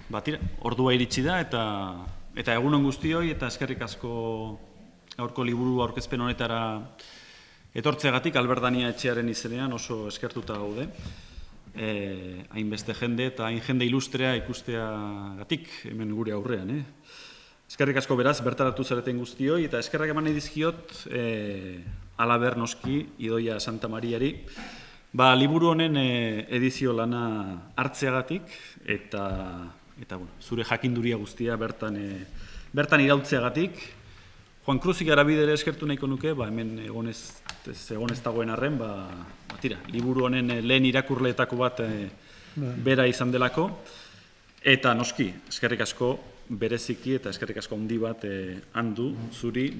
Tira, ordua iritsi da eta egunon guztioi eta eskerrik asko gaurko liburu aurkezpen honetara etortzeagatik Alberdania etxearen izenean oso eskertuta gaude. Hainbeste jende eta hain jende ilustrea ikusteagatik hemen gure aurrean. Eskerrik asko beraz, bertaratu zareten guztioi eta eskerrak eman nahi dizkiot Alaber noski, Idoia Santa Mariari, liburu honen edizio lana hartzeagatik eta zure jakinduria guztia bertan irautzeagatik. Juan Cruzik Arabidere eskertu nahiko nuke, hemen egon ez dagoen arren, tira, liburu honen lehen irakurleetako bat bera izan delako. Eta noski, eskerrik asko bereziki eta eskerrik asko handi bat handu zuri,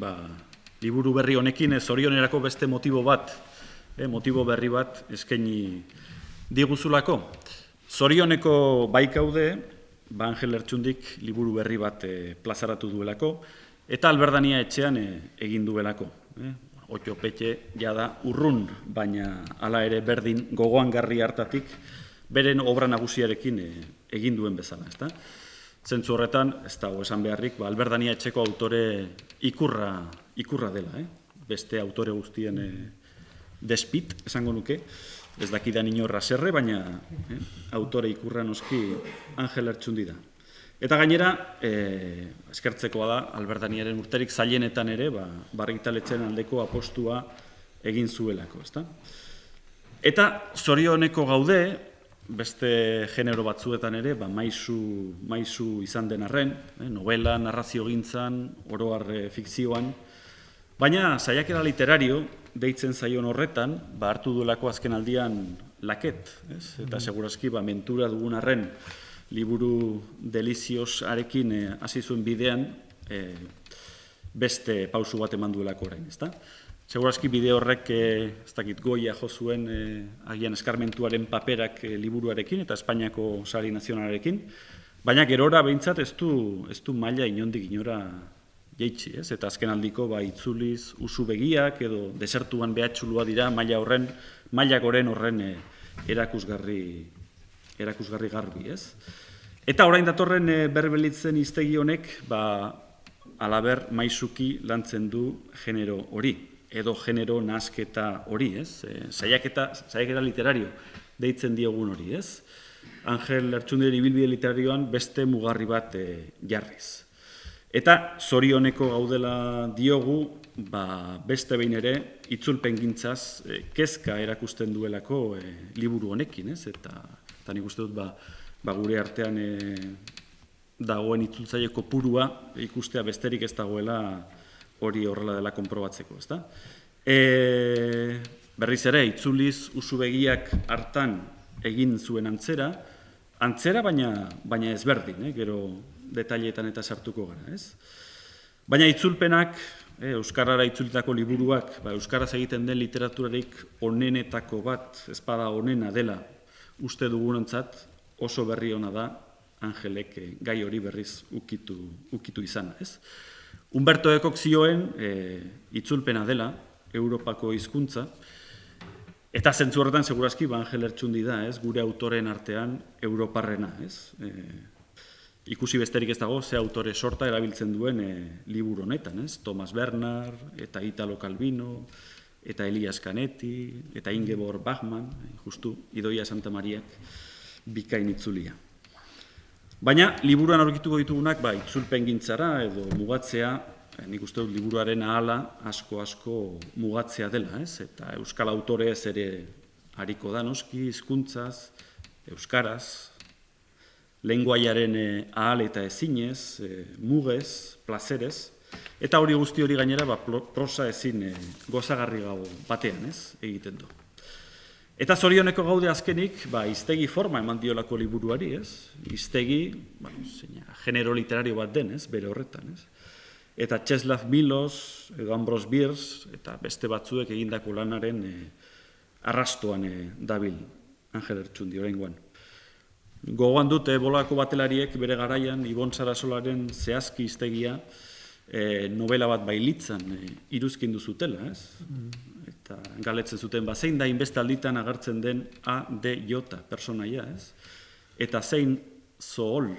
liburu berri honekin zorionerako beste motibo berri bat eskaini diguzulako. Zorioneko baikaude, Angel Lertxundik liburu berri bat plazaratu duelako, eta Alberdania etxean egin duelako. Otxo petxe jada urrun, baina hala ere berdin gogoangarri hartatik beren obra nagusiarekin egin duen bezala. Zentzu horretan, ez dago esan beharrik, Alberdania etxeko autore ikurra dela. Beste autore guztien despit, esango nuke, ez dakidan inorra zerre, baina autore ikurra noski Angel Lertxundi da. Eta gainera, eskertzekoa da, Alberdaniaren urterik zailenetan ere, argitaletzen aldeko apostua egin zuelako. Eta zorioneko gaude, beste genero batzuetan ere, maisu izan den arren, novela, narrazio gintzan, oroar fikzioan, baina saiakera literario, deitzen zaion horretan, hartu duelako azken aldian laket, eta segurazki mentura dugun arren liburu deliziosarekin hasi zuen bidean beste pausu bat eman duelako orain, ezta? Segurazki bide horrek ez dakit goia jo zuen agian eskarmentuaren paperak liburuarekin eta Espainiako sari nazionalarekin, baina gerora behintzat ez du maila inondik inora jeitsi, eta azken aldiko itzuliz usu begiak edo desertuan behatxulua dira maila goren horren erakusgarri garbi, ez? Eta orain datorren berbelitzen hiztegi honek, Alaber maisuki lantzen du genero hori, edo genero nahasketa hori, ez? Saiakera literario deitzen diogun hori, ez? Angel Lertxunderen ibilbide literarioan beste mugarri bat jarriz. Eta zorioneko gaudela diogu, beste behin ere, itzulpen gintzaz, kezka erakusten duelako liburu honekin, ez? Eta nik uste dut, gure artean dagoen itzultzaile kopurua ikustea besterik ez dagoela hori horrela dela konprobatzeko, ezta? Berriz ere, itzuliz usu begiak hartan egin zuen antzera, baina ezberdin, gero detailetan eta sartuko gara, ez? Baina itzulpenak, euskarara itzulitako liburuak, euskaraz egiten den literaturarik onenetako bat, ezpada onena dela, uste dugunontzat oso berri ona da Angelek gai hori berriz ukitu izana, ez? Humberto Ecok zioen itzulpena dela, Europako hizkuntza, eta zentzu horretan segurazki Angel Lertxundi da, ez? Gure autoren artean europarrena, ez? Ikusi besterik ez dago, ze autore sorta erabiltzen duen liburu honetan, ez? Thomas Bernhard, eta Italo Calvino, eta Elias Canetti, eta Ingeborg Bachmann, justu Idoia Santa Mariak bikain itzulia. Baina, liburuan aurkituko ditugunak, itzulpen gintzara edo mugatzea, nik uste dut liburuaren ahala asko mugatzea dela, ez? Eta euskal autorez ere hariko da noski, hizkuntzaz, euskaraz, lenguaiaren ahal eta ezinez, mugez, plazerez, eta hori guzti hori gainera prosa ezin gozagarri gau batean, ez, egiten du. Eta zorioneko gaude azkenik, hiztegi forma eman diolako liburuari, ez? Hiztegi, genero literario bat den, ez, bere horretan, ez? Eta Czesław Milosz, edo Ambros Bierce, eta beste batzuek egindako lanaren arrastoan dabil Angel Lertxundi oraingoan. Gogoan dute bolako batelariek bere garaian Ibon Sarasolaren zehazki hiztegia novela bat bailitzan iruzkindu zutela, ez? Eta galetzen zuten, zein da inbeste alditan agertzen den A, D, J personaia, ez? Eta zein zohol.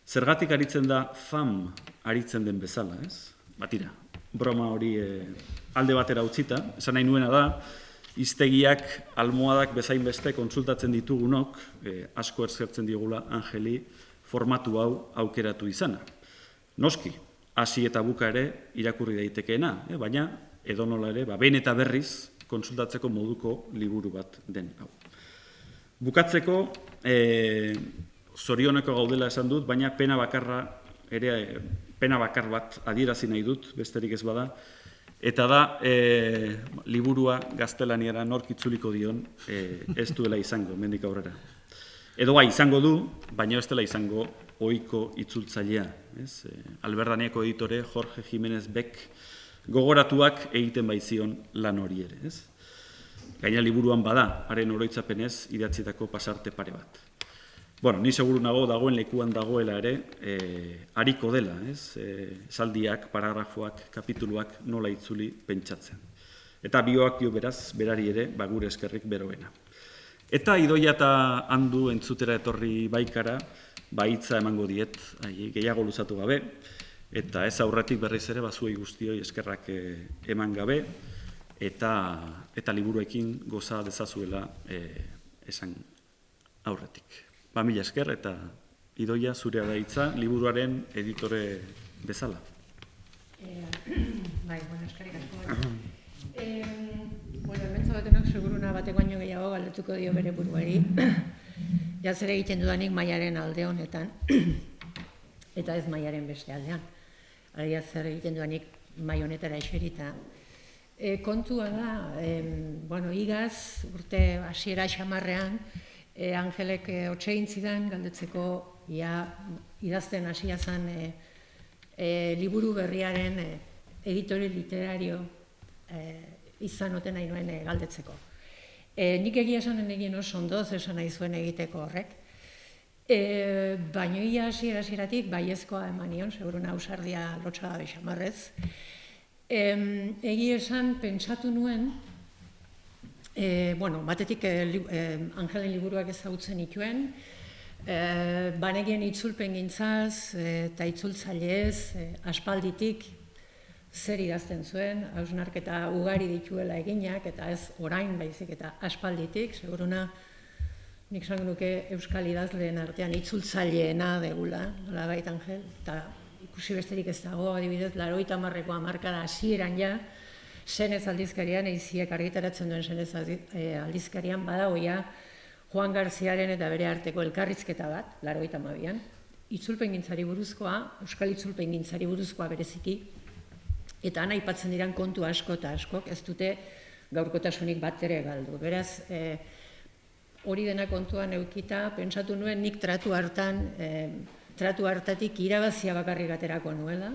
Zergatik aritzen da fam aritzen den bezala, ez? Batira, broma hori alde batera utzita, esan nahi nuena da, hiztegiak, almohadak bezain beste kontsultatzen ditugunok, asko eskertzen digula Angeli formatu hau aukeratu izana. Noski, hasi eta buka ere irakurri daitekeena, baina edonola ere, behin eta berriz kontsultatzeko moduko liburu bat den hau. Bukatzeko, zorioneko gaudela esan dut, baina pena bakar bat adierazi nahi dut, besterik ez bada, eta da, liburua gaztelaniara nork itzuliko dion ez duela izango, mendik aurrera. Edo bai, izango du, baina ez dela izango ohiko itzultzailea. Alberdaniako editore Jorge Jiménez Beck gogoratuak egiten baizion lan hori ere. Gaina liburuan bada, haren oroitzapenez idatzitako pasarte pare bat. Bueno, ni seguru nago dagoen lekuan dagoela ere, hariko dela, esaldiak, paragrafoak, kapituluak nola itzuli pentsatzen. Eta bioak dio beraz, berari ere, gure eskerrik beroena. Eta Idoia eta Andu entzutera etorri baikara, hitza emango diet, gehiago luzatu gabe, eta ez aurretik berriz ere, zuei guztioi eskerrak eman gabe, eta liburuekin goza dezazuela esan aurretik. Mila esker eta Idoia zurea da hitza liburuaren editore bezala. Bai, eskerrik asko. Hementza batenak seguruna batek baino gehiago galdetuko dio bere buruari. Ja zer egiten dudanik Maiaren alde honetan, eta ez Maiaren beste aldean. Alegia zer egiten dudanik Mai honetara eserita. Kontua da, igaz, urte hasiera xamarrean, Angelek hotsegin zidan galdetzeko idazten hasia zen liburu berriaren editore literario izan oten nahi nuen galdetzeko. Nik egia esanen egin oso ondo, esan nahi zuen egiteko horrek. Baina ia hasieratik baiezkoa eman nion, seguruna ausardia lotsa gabe xamarrez. Egia esan pentsatu nuen, batetik Angelen liburuak ezagutzen nituen, banegien itzulpen gintzaz eta itzultzaileez aspalditik zer idazten zuen, hausnarketa ugari dituela eginak, eta ez orain baizik eta aspalditik, seguruna nik esango nuke euskal idazleen artean itzultzaileena degula, nolabait Angel, eta ikusi besterik ez dago, adibidez, 80ko hamarkada hasieran ja, Senez aldizkarian, eiziek argitaratzen duen Senez aldizkarian, badagoia Juan Garziaren eta bere arteko elkarrizketa bat, 82an, itzulpengintzari buruzkoa, euskal itzulpengintzari buruzkoa bereziki, eta han aipatzen diran kontu asko eta askok, ez dute gaurkotasunik bat ere galdu. Beraz, hori dena kontuan eukita, pentsatu nuen nik tratu hartatik irabazia bakarrik aterako nuela,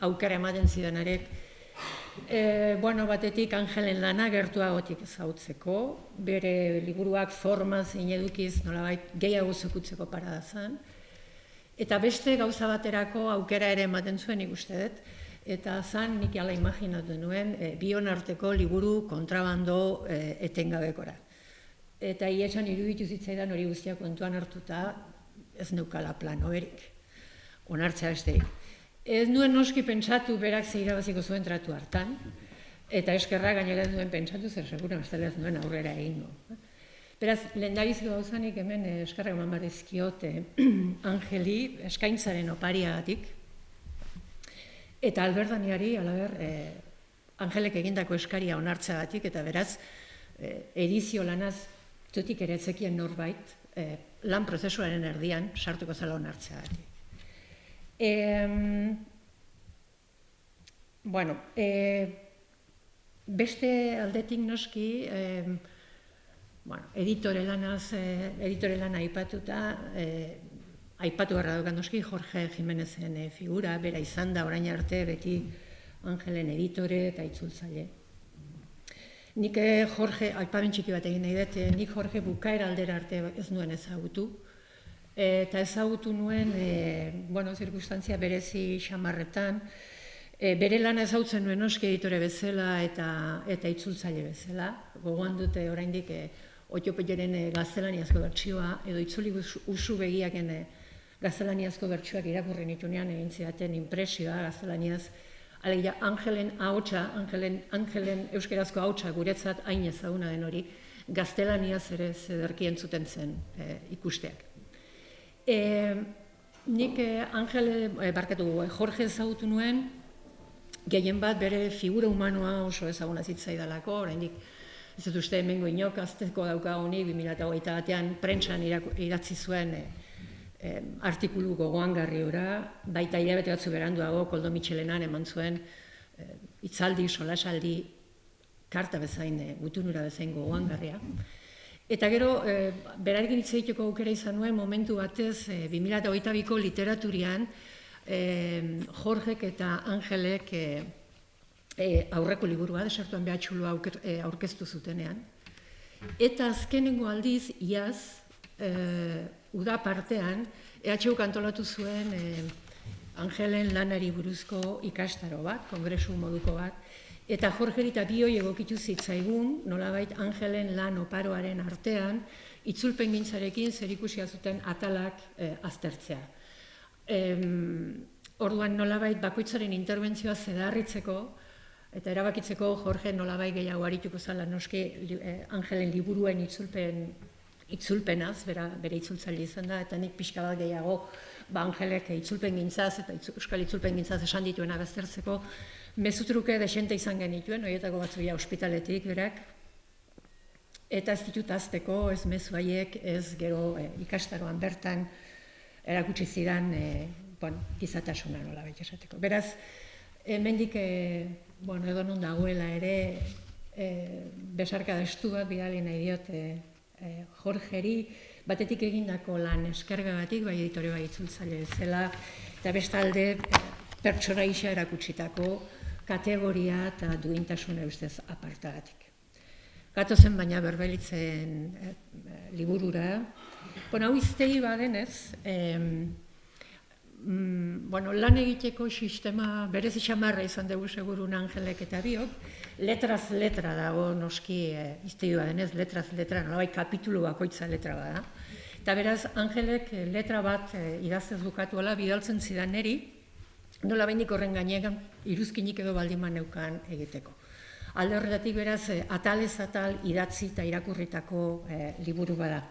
aukera ematen zidanarek, batetik Angelen lana gertuagotik ezagutzeko, bere liburuak forma zein edukiz nolabait gehiago zekutzeko parada zen, eta beste gauza baterako aukera ere ematen zuen ikuste dut, eta zan nik ala imaginatu nuen bion arteko liburu kontrabando etengabekora. Eta iesan iruditu zitzaidan hori guztia kontuan hartuta ez neukala plan hoberik, onartzea besterik. Ez nuen noski pentsatu berak ze irabaziko zuen tratu hartan, eta eskerra gainera ez nuen pentsatu zer segura bestela ez nuen aurrera egingo. Beraz, lehendabiziko gauzanik hemen eskerrak eman behar dizkiot Angeli eskaintzaren opariagatik, eta Alberdaniari, alaber, Angelek egindako eskaria onartzeagatik, eta beraz, edizio lanaz tutik ere etzekien norbait, lan prozesuaren erdian sartuko zela onartzeagatik. Beste aldetik noski, editore lana aipatuta, aipatu beharra dukan noski Jorge Jiménezen figura, bera izan da orain arte beti Angelen editore eta itzultzaile. Nik Jorge, aipamen txiki bat egin nahi dut, nik Jorge bukaera aldera arte ez nuen ezagutu, eta ezagutu nuen, zirkustantzia berezi xamarretan, bere lana ezagutzen nuen noski editore bezala eta itzultzaile bezala. Gogoan dute oraindik Otio Peioren gaztelaniazko bertsioa, edo itzuli usu begiaken gaztelaniazko bertsuak irakurri nitunean egin zidaten inpresioa gaztelaniaz. Alegia, Angelen ahotsa, Angelen euskerazko ahotsa guretzat hain ezaguna den hori, gaztelaniaz ere zederki entzuten zen ikusteak. Nik Jorge ezagutu nuen, gehien bat bere figura humanoa oso ezaguna zitzaidalako, oraindik ez dut uste hemengo inok azteko daukagunik 2008 batean prentsan idatzi zuen artikulu gogoangarri ora, baita hilabete batzu beranduago Koldo Mitxelenan eman zuen hitzaldi, solasaldi, karta bezain, gutunura bezain gogoangarria. Eta gero, berarekin hitz egiteko aukera izan nuen momentu batez 2022ko literaturian Jorgek eta Angelek aurreko liburua desertuan behatxulua aurkeztu zutenean. Eta azkenengo aldiz, iaz, uda partean, EHUk antolatu zuen Angelen lanari buruzko ikastaro bat, kongresu moduko bat, eta Jorgeri eta bioi egokitu zitzaigun, nolabait Angelen lan oparoaren artean, itzulpengintzarekin zerikusia zuten atalak aztertzea. Orduan nolabait bakoitzaren interbentzioa zedarritzeko, eta erabakitzeko Jorge nolabait gehiago arituko zala noski Angelen liburuen itzulpenaz, bere itzultzaile izan da, eta nik pixka bat gehiago Angelek itzulpengintzaz eta euskal itzulpengintzaz esan dituena baztertzeko, mezutruke desente izan genituen, horietako batzuia ospitaletik berak, eta ez ditut azteko, ez mezu haiek, ez gero ikastaroan bertan erakutsi zidan gizatasuna nolabait esateko. Beraz, hemendik edo non dagoela ere besarka destu bat bidali nahi diot Jorgeri, batetik egindako lan eskergagatik, bai editore bai itzultzaile zela, eta bestalde pertsona gisa erakutsitako kategoria eta duintasuna ustez apartagatik. Gatozen baina Berbelitzen liburura, hau iztegi badenez, lan egiteko sistema berez xamarra izan dugu segurun Angelek eta biok, letraz letra dago noski iztegi badenez, letraz letra, nolabait kapitulu bakoitza letra bada. Eta beraz, Angelek letra bat idaztez bukatuela bidaltzen zidan neri, nola behindik horren gainean iruzkinik edo baldiman neukan egiteko. Alde horretatik beraz, atalez atal idatzi eta irakurritako liburu bada.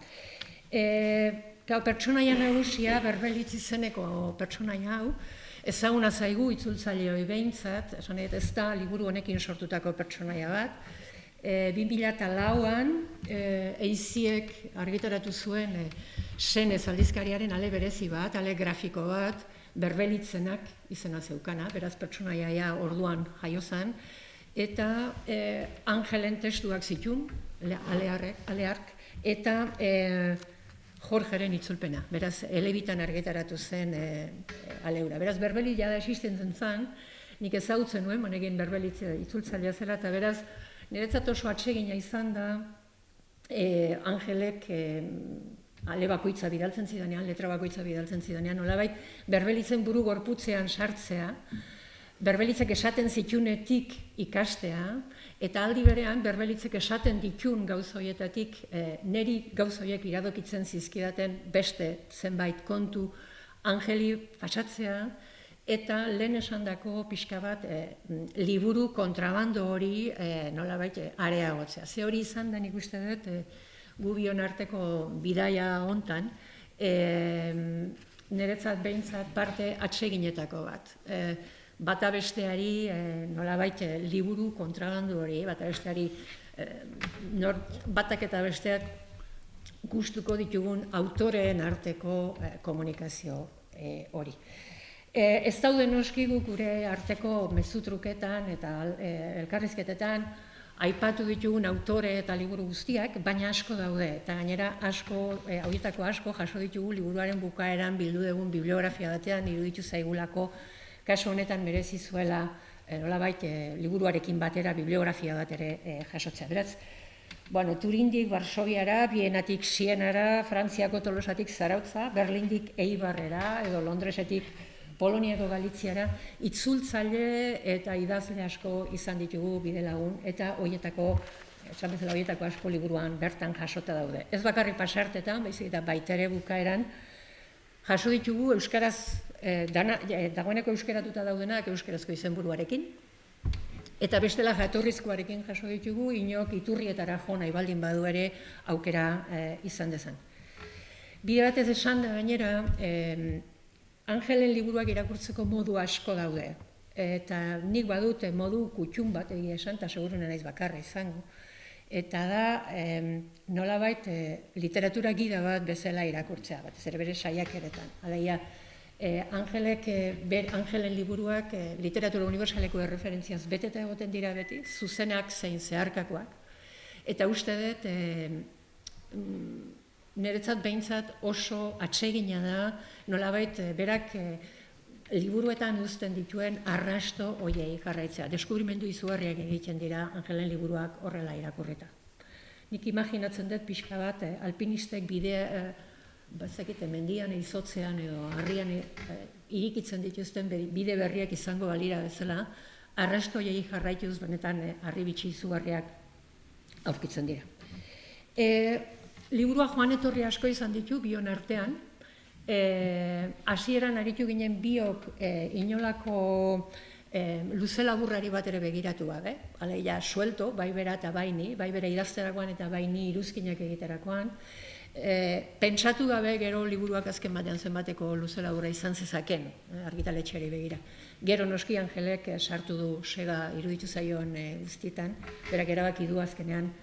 Pertsonaia nagusia, Berbelitz izeneko pertsonaia hau, ezaguna zaigu itzultzaile hori behintzat, esan ez da liburu honekin sortutako pertsonaia bat. 2004an eiziek argitaratu zuen senez aldizkariaren ale berezi bat, ale grafiko bat, Berbelitzenak izena zeukana, beraz pertsonaia orduan jaiozan, eta Angelen testuak zitun, aleark, eta Jorgeren itzulpena, beraz, elebitan argitaratu zen aleura. Beraz, Berbelitz jada existentzen zen, nik ezagutzen nuen, monegin Berbelitz itzultzailea zela, eta beraz, niretzat oso atsegina izan da Angelek ale bakoitza bidaltzen zidanean, letra bakoitza bidaltzen zidanean, nolabait, Berbelitzen buru gorputzean sartzea, Berbelitzek esaten zitunetik ikastea, eta aldi berean Berbelitzek esaten ditun gauza horietatik neri gauza horiek iradokitzen zizkidaten beste zenbait kontu Angeli pasatzea, eta lehen esandako pixka bat liburu kontrabando hori nolabait areagotzea. Ze hori izan da nik uste dut gu bion arteko bidaia hontan, niretzat behintzat parte atseginetako bat. Bata besteari nolabait liburu kontrabandu hori, bata besteari batak eta besteak gustuko ditugun autoreen arteko komunikazio hori. Ez daude noski gure arteko mezutruketan eta elkarrizketetan aipatu ditugun autore eta liburu guztiak, baina asko daude, eta gainera horietako asko jaso ditugu liburuaren bukaeran bildu dugun bibliografia batean iruditu zaigulako kasu honetan merezi zuela nolabait liburuarekin batera bibliografia bat ere jasotzea. Beraz, Turindik Varsoviara, Bienatik Sienara, Frantziako Tolosatik Zarautza, Berlindik Eibarrera edo Londresetik Poloniako Galiziara, itzultzaile eta idazle asko izan ditugu bidelagun, eta horietako asko liburuan bertan jasota daude. Ez bakarrik pasartetan, baizik eta baitere bukaeran, Jaso ditugu euskaraz, dagoeneko euskaratuta daudenak euskarazko izenburuarekin, eta bestela jatorrizkoarekin jaso ditugu, inok iturrietara jo nahi baldin badu ere aukera izan dezan. Bide batez esan da gainera, Angelen liburuak irakurtzeko modu asko daude. Eta nik badut modu kutxun bat egia esan, eta seguruna naiz bakarra izango. Eta da, nolabait literatura gida bat bezala irakurtzea, batez ere bere saiakeretan. Alegia, Angelen liburuak literatura unibersaleko erreferentziaz beteta egoten dira beti, zuzenak zein zeharkakoak. Eta uste dut, niretzat behintzat oso atsegina da, nolabait berak liburuetan uzten dituen arrasto hoiei jarraitzea. Deskubrimendu izugarriak egiten dira Angelen liburuak horrela irakurrita. Nik imaginatzen dut pixka bat alpinistek bidea, bazakite mendian, izotzean edo harrian irikitzen dituzten bide berriak izango balira bezala, arrasto hoiei jarraituz benetan harribitxi izugarriak aurkitzen dira. Liburua joan etorri asko izan ditu bion artean, hasieran aritu ginen biok inolako luze laburrari bat ere begiratu gabe, alegia suelto, bai bera eta bai ni, bai bera idazterakoan eta bai ni iruzkinak egiterakoan, pentsatu gabe gero liburuak azken batean zenbateko luze laburra izan zezaken, argitaletxeari begira. Gero noski Angelek sartu du sega iruditu zaion guztietan, berak erabaki du azkenean,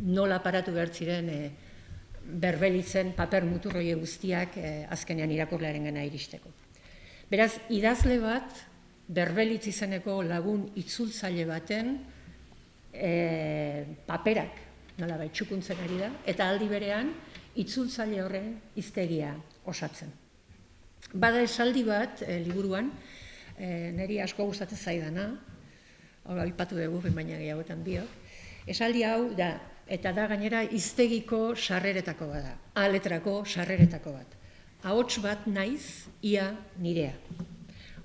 nola paratu behar ziren berbelitzen paper muturroi guztiak azkenean irakurlearen gana iristeko. Beraz, idazle bat, berbelitz izeneko lagun itzultzaile baten paperak nolabait txukuntzen ari da, eta aldi berean itzultzaile horren hiztegia osatzen. Bada esaldi bat liburuan, niri asko gustatzen zaidana, hau aipatu dugu, baina gehiagotan biok, esaldi hau da, eta da gainera hiztegiko sarreretako bat da, A-letrako sarreretako bat. Ahots bat naiz, ia nirea.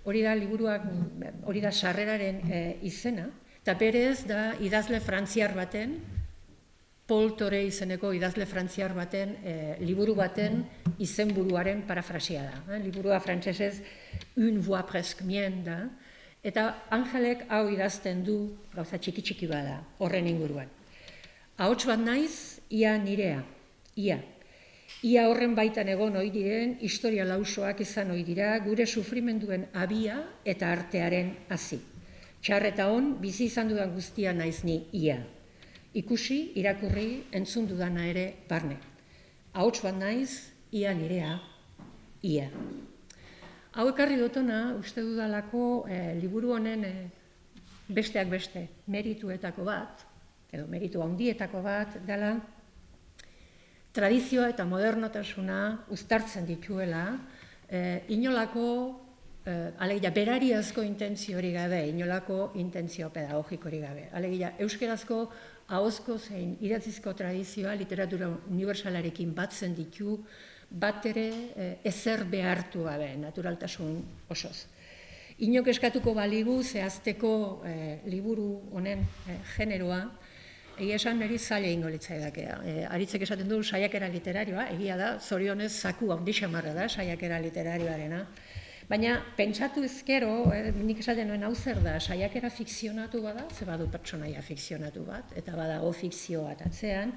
Hori da liburuak, hori da sarreraren izena, eta berez da idazle frantziar baten, Paul Tore izeneko idazle frantziar baten, liburu baten izenburuaren parafrasia da. Liburua frantsesez une voix presque mienne da, eta Angelek hau idazten du gauza txiki bada, horren inguruan. Ahots bat naiz, ia nirea, ia. Ia horren baitan egon ohi diren, historia lausoak izan ohi dira, gure sufrimenduen abia eta artearen hazi. Txar eta on, bizi izan dudan guztia naiz ni ia. Ikusi, irakurri, entzun dudana ere barne. Ahots bat naiz, ia nirea, ia. Hau ekarri dutona, uste dudalako liburu honen besteak beste merituetako bat, edo meritu handietako bat, dela tradizioa eta modernotasuna uztartzen dituela, inolako, alegia, berariazko intentzio hori gabe, inolako intentzio pedagogiko hori gabe. Alegia, euskerazko ahozko zein idatzizko tradizioa literatura universalarekin batzen ditu, bat ere ezer behartu gabe, naturaltasun osoz. Inok eskatuko baligu zehazteko liburu honen generoa, egia esan niri zaila ingo litzaidakea. Aritzek esaten du saiakera literarioa, egia da, zorionez zaku handi xamarra da saiakera literarioarena. Baina pentsatu ezkero, nik esaten nuen hau zer da, saiakera fikzionatu bada, ze badu pertsonaia fikzionatu bat, eta badago fikzio bat atzean,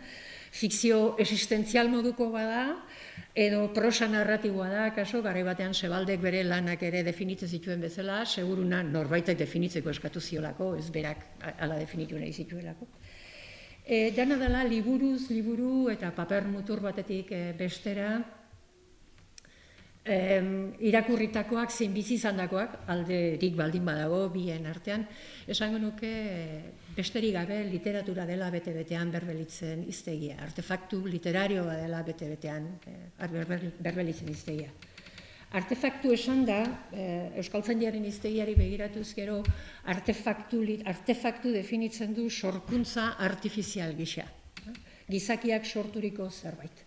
fikzio existentzial moduko bada, edo prosa narratiboa da, kaso, garai batean Sebaldek bere lanak ere definitzen zituen bezala, seguruna norbaitek definitzeko eskatu ziolako, ez berak ala definitu nahi zituelako. Dena dela liburuz, liburu eta paper mutur batetik bestera, irakurritakoak zein bizi izandakoak, alderik baldin badago bien artean, esango nuke besterik gabe literatura dela bete-betean berbelitzen hiztegia, artefaktu literario dela bete-betean berbelitzen hiztegia. Artefaktu esan da, euskaltzaindiaren hiztegiari begiratuz gero, artefaktu definitzen du sorkuntza artifizial gisa, gizakiak sorturiko zerbait.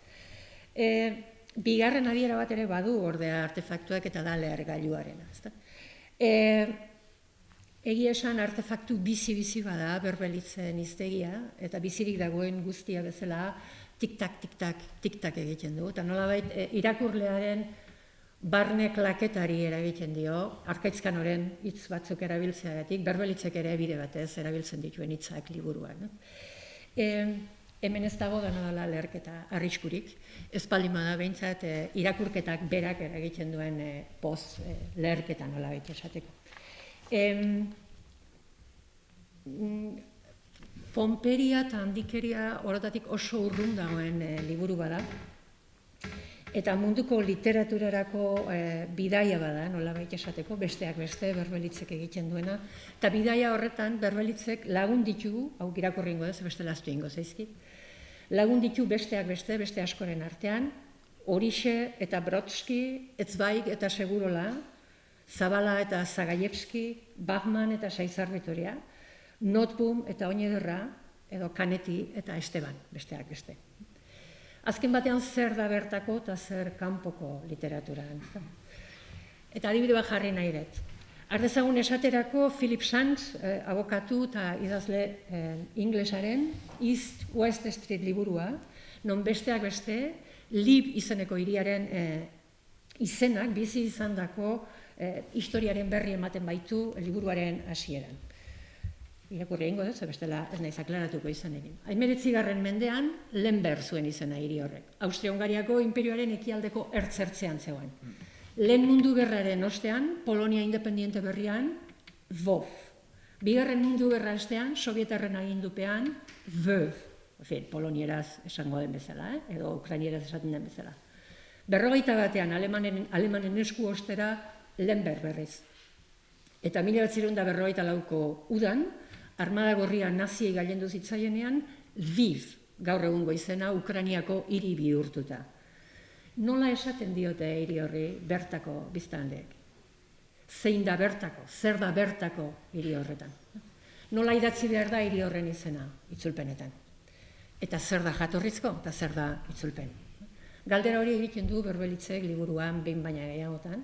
Bigarren adiera bat ere badu ordea artefaktuak eta da lehergailuarena. Egia esan artefaktu bizi bada berbelitzen hiztegia, eta bizirik dagoen guztia bezala tik-tak, tik-tak, tik-tak egiten du, eta nolabait irakurlearen barne klaketari eragiten dio, Arkaitzkanoren hitz batzuk erabiltzeagatik, Berbelitzek ere bide batez erabiltzen dituen hitzak liburuan. Hemen ez dago dela leherketa arriskurik, ez baldin bada behintzat irakurketak berak eragiten duen poz leherketa nolabait esateko. Ponperia eta handikeria horretatik oso urrun dagoen liburu bada, eta munduko literaturarako bidaia bada, nolabait esateko, besteak beste Berbelitzek egiten duena, eta bidaia horretan Berbelitzek lagun ditu, hau irakurri ingo ez, beste lastu ingo zaizki, lagun ditu besteak beste askoren artean, Horixe eta Brodsky, Etzbaik eta Segurola, Zabala eta Zagajewski, Bachmann eta Saizar Vitoria, Notboom eta Oñederra, edo Canetti eta Esteban, besteak beste. Azken batean zer da bertako eta zer kanpoko literaturan. Eta adibide bat jarri nahi dut. Ardezagun esaterako Philip Sands, abokatu eta idazle inglesaren East-West Street liburua, non besteak beste, Lib izeneko hiriaren izenak bizi izandako historiaren berri ematen baitu liburuaren hasieran. Irakurri egingo dut, bestela ez naiz aklaratuko izan egin. 19. mendean Lemberg zuen izena hiri horrek. Austria-Hungariako inperioaren ekialdeko ertzertzean zegoen. Lehen mundu gerraren ostean, Polonia independiente berrian, Lvov. Bigarren mundu gerra ostean, Sovietarren agindupean, Lvov. Polonieraz esango den bezala, edo ukrainieraz esaten den bezala. 41. alemanen esku ostera Lemberg berriz. Eta 1944ko udan, Armada Gorria naziei gailendu zitzaienean, Lviv, gaur egungo izena, Ukrainiako hiri bihurtuta. Nola esaten diote hiri horri bertako biztanleek? Zein da bertako, zer da bertako hiri horretan? Nola idatzi behar da hiri horren izena itzulpenetan? Eta zer da jatorrizko, eta zer da itzulpen? Galdera hori egiten du Berbelitzek liburuan behin baina gehiagotan,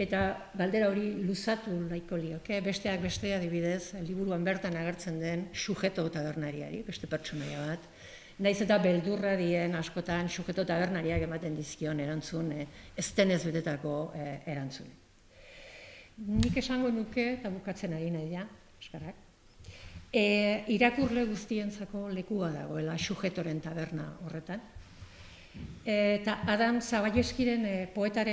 eta galdera hori luzatu nahiko lioke, besteak beste adibidez, liburuan bertan agertzen den sujeto tabernariari, beste pertsonaia bat, naiz eta beldurra dien askotan sujeto tabernariak ematen dizkion erantzun, ez denez betetako erantzun. Nik esango nuke, eta bukatzen ari nahi da, eskarrak, irakurle guztientzako lekua dagoela sujetoren taberna horretan. Eta Adam Zabayeskiren poetak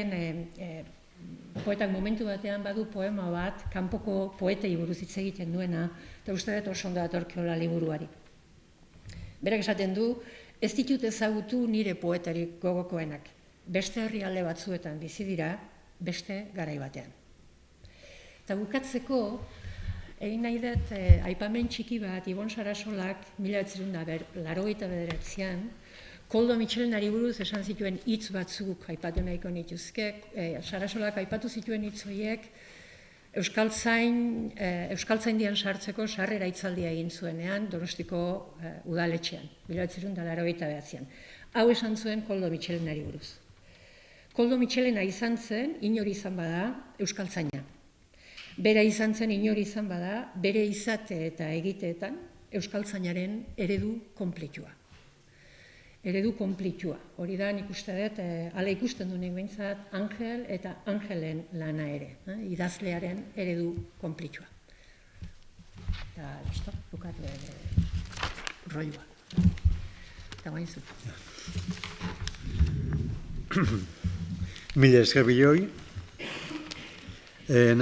momentu batean badu poema bat, kanpoko poetei buruz hitz egiten duena, eta uste dut oso ondo datorkiola liburuari. Berak esaten du, ez ditut ezagutu nire poetarik gogokoenak. Beste herrialde batzuetan bizi dira, beste garai batean. Eta bukatzeko, egin nahi dut, aipamen txiki bat, Ibon Sarasolak 1989an, Koldo Mitxelenari buruz esan zituen hitz batzuk aipatu nahiko nituzke. Sarasolak aipatu zituen hitz horiek Euskaltzaindian sartzeko sarrera hitzaldia egin zuenean Donostiko udaletxean, 1989an. Hau esan zuen Koldo Mitxelenari buruz. Koldo Mitxelena izan zen, inor izan bada, euskaltzaina. Bera izan zen, inor izan bada, bere izate eta egiteetan euskaltzainaren eredu konpletua. Eredu konplitua. Hori da, nik uste dut, ala ikusten duenik behintzat, Angel eta Angelen lana ere, idazlearen eredu konplitua. Eta, listo, bukatu roioa. Eta guain zu. Mila esker bilioi.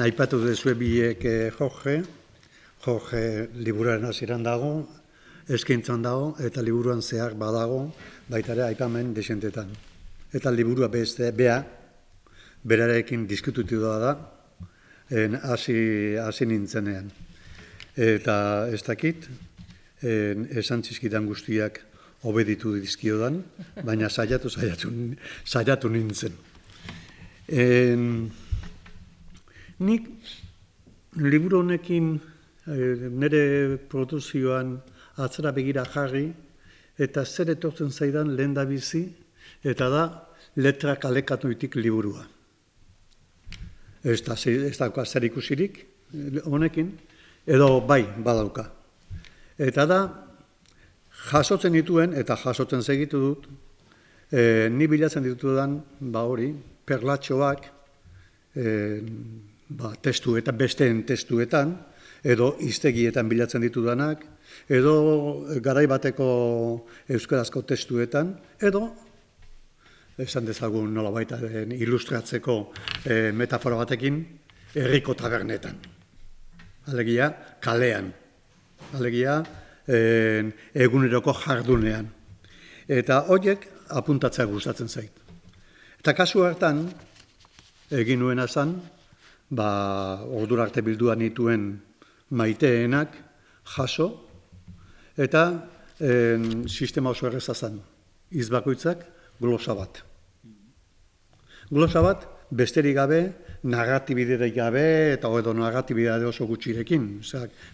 Aipatu dezue biek Jorge liburuaren hasieran dago, eskintzan dago, eta liburuan zehar badago, baita ere aipamen desentetan. Eta liburua bea, berarekin diskututu da, hasi nintzenean. Eta ez dakit, esan txizkidan guztiak obeditu dizkiodan, baina saiatu nintzen. Nik liburu honekin nire produzioan atzera begira jarri, eta zer etortzen zaidan lehen da bizi, eta da letrak alekatuitik liburua. Ez dauka zer ikusirik honekin, edo bai badauka. Eta da jasotzen dituen eta jasotzen segitu dut, ni bilatzen ditudan, hori, perlatxoak, testuetan, besteen testuetan, edo hiztegietan bilatzen ditudanak, edo garai bateko euskarazko testuetan, edo, esan dezagun nolabait ilustratzeko metafora batekin, herriko tabernetan. Alegia, kalean. Alegia, eguneroko jardunean. Eta horiek apuntatzea gustatzen zait. Eta kasu hartan, egin nuena zan, ordura arte bilduan nituen maiteenak jaso, eta sistema oso erreza zan. Izbakoitzak glosa bat. Glosa bat, besterik gabe, narratibiderik gabe, eta edo narratibidade oso gutxirekin.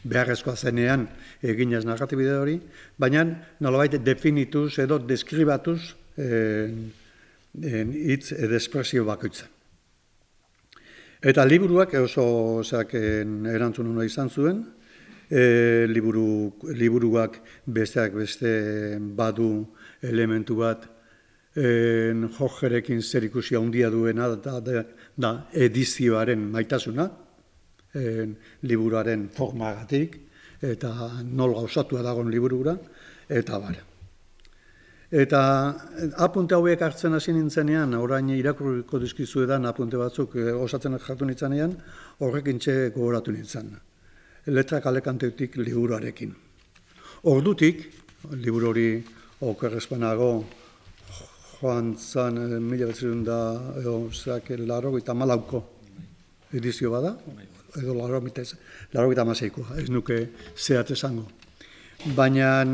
Beharrezkoa zenean eginez narratibide hori, baina nolabait definituz edo deskribatuz hitz edo espresio bakoitza. Eta liburuak oso erantzun hona izan zuen, liburuak besteak beste badu elementu bat Jorgerekin zer ikusia handia duena da edizioaren maitasuna, liburuaren formagatik, eta nol gauzatua dagoen liburura, eta bar. Eta apunte hauek hartzen hasi nintzenean, orain irakurriko dizkizuedan apunte batzuk osatzen jartu nintzenean, horrekin gogoratu nintzen. Letra kalekantetik liburuarekin. Ordutik, liburu hori okerrezpanago, joan zan 1984ko edizio bada, edo 86koa, ez nuke zehat esango. Baina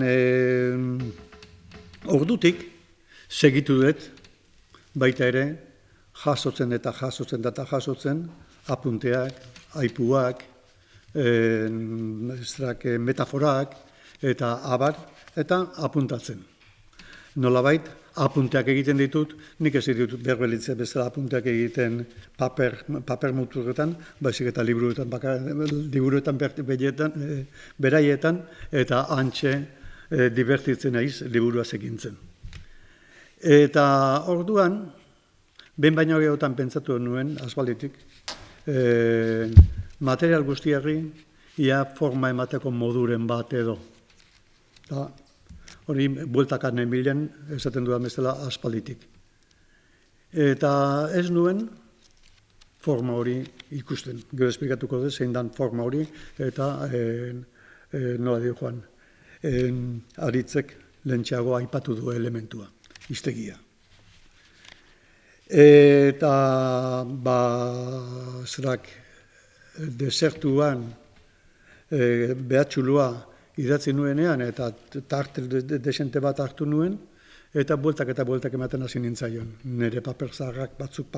ordutik segitu dut, baita ere, jasotzen apunteak, aipuak, metaforak, eta abar, eta apuntatzen. Nolabait, apunteak egiten ditut, nik ez ditut berbelitze bezala apunteak egiten paper muturretan, baizik eta liburuetan beraietan, eta hantxe divertitzen naiz liburuaz egintzen. Eta orduan, behin baino gehiagotan pentsatu nuen, aspalditik, material guztiarri, ia forma emateko moduren bat edo. Hori, bueltakan emilen, esaten dudan bezala, aspalditik. Eta ez nuen forma hori ikusten. Gero esplikatuko dut, zein dan forma hori, eta nola dio joan, Aritzek lehentxeago aipatu du elementua, hiztegia. Eta, desertuan, behatxulua, idatzi nuenean, eta tarte desente bat hartu nuen, eta bueltak ematen hasi nintzaion. Nire paper zaharrak batzuk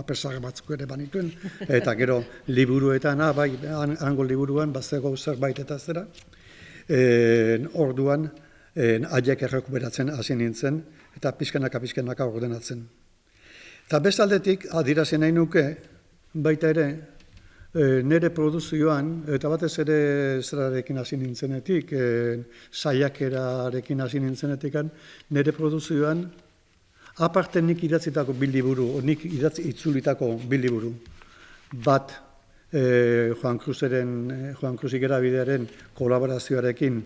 ere banituen, eta gero liburuetan, hango liburuan, bazego zerbait eta zera, orduan, aiek errekuperatzen hasi nintzen, eta pizkanaka ordenatzen. Eta bestaldetik, adierazten nahi nuke, baita ere, nire produzioan, eta batez ere zerarekin hasi nintzenetik, saiakerarekin hasi nintzenetik, nire produzioan, aparte nik idatzitako biliburu, nik itzulitako biliburu, bat Juan Cruz Igerabidearen kolaborazioarekin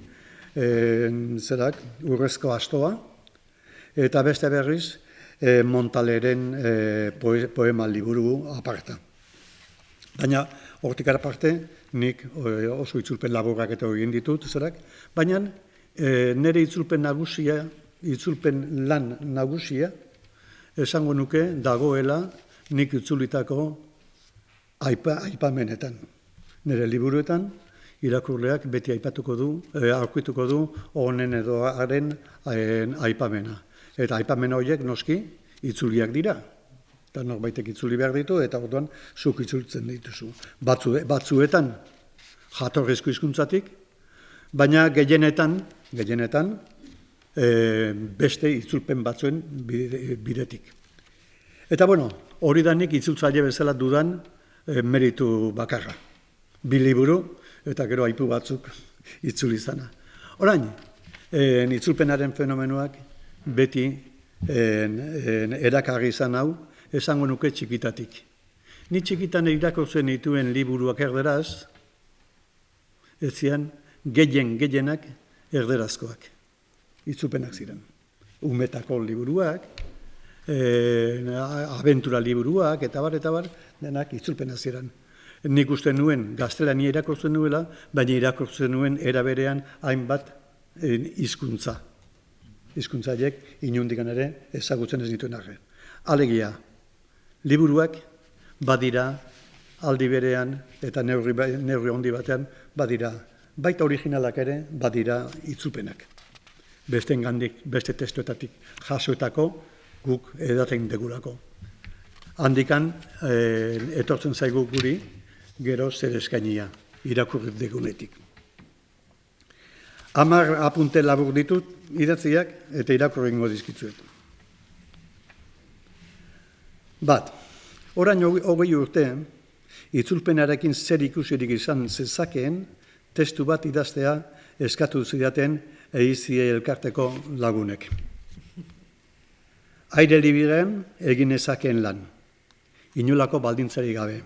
Urrezko Astoa, eta beste berriz Montaleren poema liburu aparta. Baina, hortik aparte, nik oso itzulpen laburrak eta egin ditut, baina nire itzulpen lan nagusia, esango nuke dagoela nik itzulitako aipamenetan. Nire liburuetan, irakurleak beti aurkituko du honen edo haren aipamena. Eta aipamena horiek noski itzuliak dira. Eta norbaitek itzuli behar ditu, eta orduan zuk itzultzen dituzu. Batzuetan jatorrizko hizkuntzatik, baina gehienetan beste itzulpen batzuen bidetik. Eta hori da nik itzultzaile bezala dudan meritu bakarra. Bi liburu eta gero aipu batzuk itzuli izana. Orain, itzulpenaren fenomenoak beti erakarri izan hau, esango nuke txikitatik. Ni txikitan irakurtzen dituen liburuak erderaz, ez zian gehienak erderazkoak. Itzulpenak ziren. Umetako liburuak, abentura liburuak, eta bar, denak itzulpenak ziren. Nik uste nuen gaztelania irakurtzen nuela, baina irakurtzen nuen eraberean hainbat hizkuntza. Hizkuntzaiek inundikan ere ezagutzen ez dituen arren. Alegia, liburuak badira aldi berean eta neurri handi batean badira. Baita originalak ere badira itzulpenak. Beste testuetatik jasoetako guk edaten degulako. Handikan etortzen zaigu guri gero zer eskainia irakurri degunetik. 10 apunte labur ditut idatziak eta irakurri ingo dizkitzuet. Bat, orain 20 urte, itzulpenarekin zer ikusirik izan zezakeen testu bat idaztea eskatu zidaten eizie elkarteko lagunek. Aire libiren egin ezakeen lan, inolako baldintzari gabe.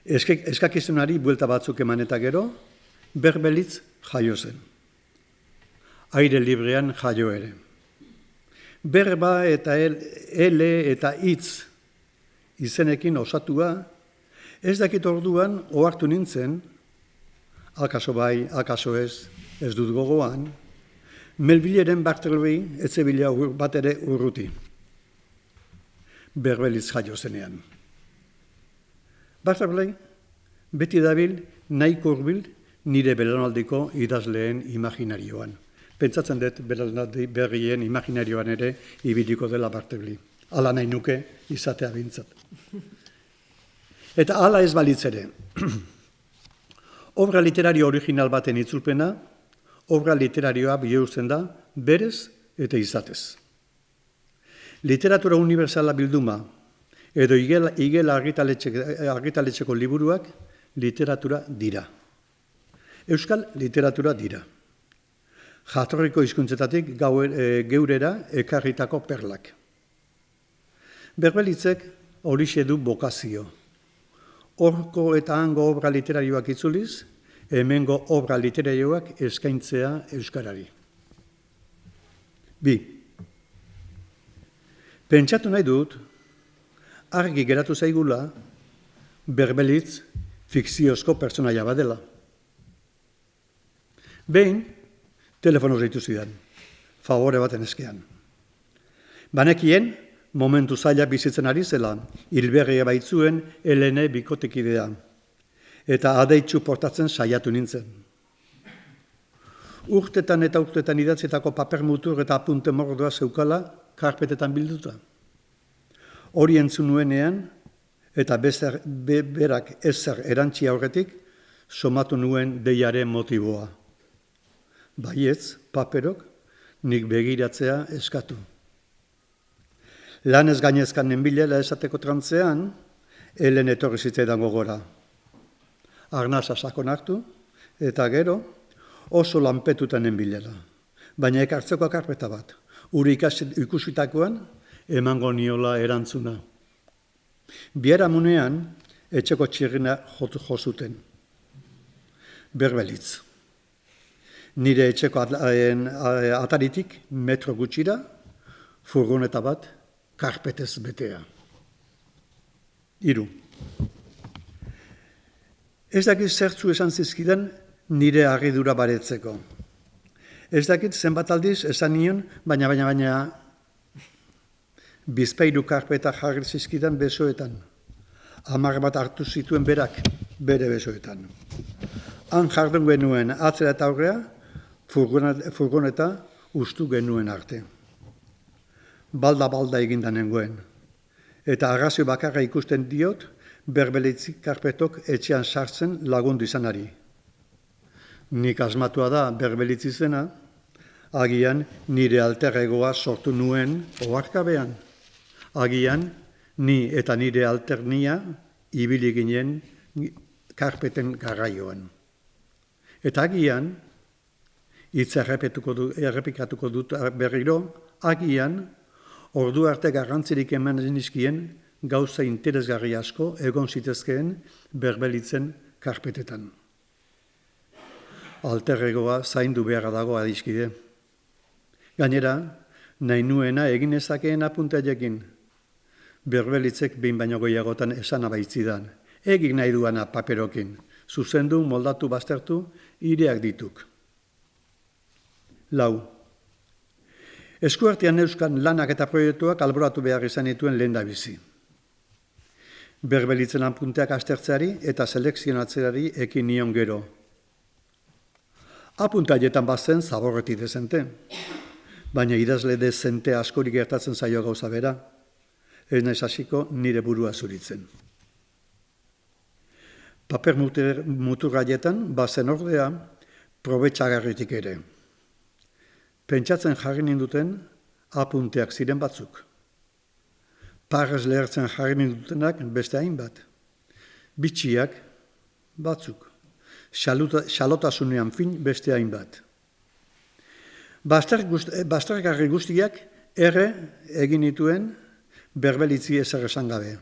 Eskakizunari buelta batzuk eman eta gero, Berbelitz jaio zen. Aire librean jaio ere. Berba eta ele eta hitz izenekin osatua, ez dakit orduan ohartu nintzen, akaso bai, akaso ez dut gogoan, Melvilleren Bartleby etzebila bat ere urruti. Berbelitz jaio zenean. Bartleby beti dabil nahiko hurbil nire belaunaldiko idazleen imaginarioan. Pentsatzen dut belaunaldi berrien imaginarioan ere ibiliko dela Bartleby. Hala nahi nuke izatea bintzat. Eta hala ez balitz ere. Obra literario original baten itzulpena, obra literarioa bihurtzen da berez eta izatez. Literatura universala bilduma edo igela argitaletxeko liburuak literatura dira. Euskal literatura dira. Jatorriko hizkuntzetatik geurera ekarritako perlak. Berbelitzek horixe du bokazio. Horko eta hango obra literarioak itzuliz, hemengo obra literarioak eskaintzea euskarari. 2. Pentsatu nahi dut, argi geratu zaigula, Berbelitz fikziozko pertsonaia badela. Behin, telefonoz deitu zidan, favore baten eskean. Banekien, momentu zaila bizitzen ari zela, hilberria baitzuen Helene bikotekidea, eta adeitzu portatzen saiatu nintzen. Urtetan eta urtetan idatzetako paper mutur eta apunte mordoa zeukala karpetetan bilduta. Hori entzun nuenean, eta berak ezer erantzi aurretik, somatu nuen deiaren motiboa. Baietz, paperok, nik begiratzea eskatu. Lanez gainezkan nenbilela esateko trantzean, Helen etorri zitzaidan gogora. Arnasa sakon hartu, eta gero, oso lanpetutan nenbilela. Baina ekartzeko karpeta bat, uri ikusitakoan, emango niola erantzuna. Biharamunean, etxeko txirrina jozuten. Berbelitz. Nire etxeko ataritik metro gutxira, furgoneta bat, karpetez betea. 3. Ez dakit zertzu esan zizkidan nire harridura baretzeko. Ez dakit zenbat aldiz esan nion, baina bizpairu karpeta jarri zizkidan besoetan. 10 bat hartu zituen berak, bere besoetan. Han jardun genuen atzera eta aurrea, furgoneta ustu genuen arte. Balda eginda nengoen. Eta arrazio bakarra ikusten diot, Berbelitz karpetok etxean sartzen lagundu izanari. Nik asmatua da Berbelitz izena, agian nire alter egoa sortu nuen oharkabean. Agian ni eta nire alternia ibili ginen karpeten garraioan. Eta agian hitza errepikatuko dut berriro, agian, ordu arte garrantzirik eman nizkien gauza interesgarri asko egon zitezkeen Berbelitzen karpetetan. Alterregoa zaindu beharra dago adiskide. Gainera, nahi nuena egin ezakeen apuntaiekin. Berbelitzek behin baino gehiagotan esan abaitzidan. Egin nahi duana paperokin. Zuzendu, moldatu, baztertu, ireak dituk. 4. Eskuartean euskan lanak eta proiektuak alboratu behar izan dituen lehen da bizi. Berbelitzen apunteak aztertzeari eta selekzionatzeari ekin nion gero. Apuntaietan bazen zaborreti dezente, baina idazle dezente askori gertatzen zaio gauza bera, ez naiz hasiko nire burua zuritzen. Paper muturraietan bazen ordea probetxagarritik ere. Pentsatzen jarri ninduten apunteak ziren batzuk. Parrez lehertzen jarri nindutenak beste hainbat. Bitxiak batzuk. Xalotasunean fin beste hainbat. Bastargarri guztiak erre egin nituen Berbelitzi ezer esan gabe.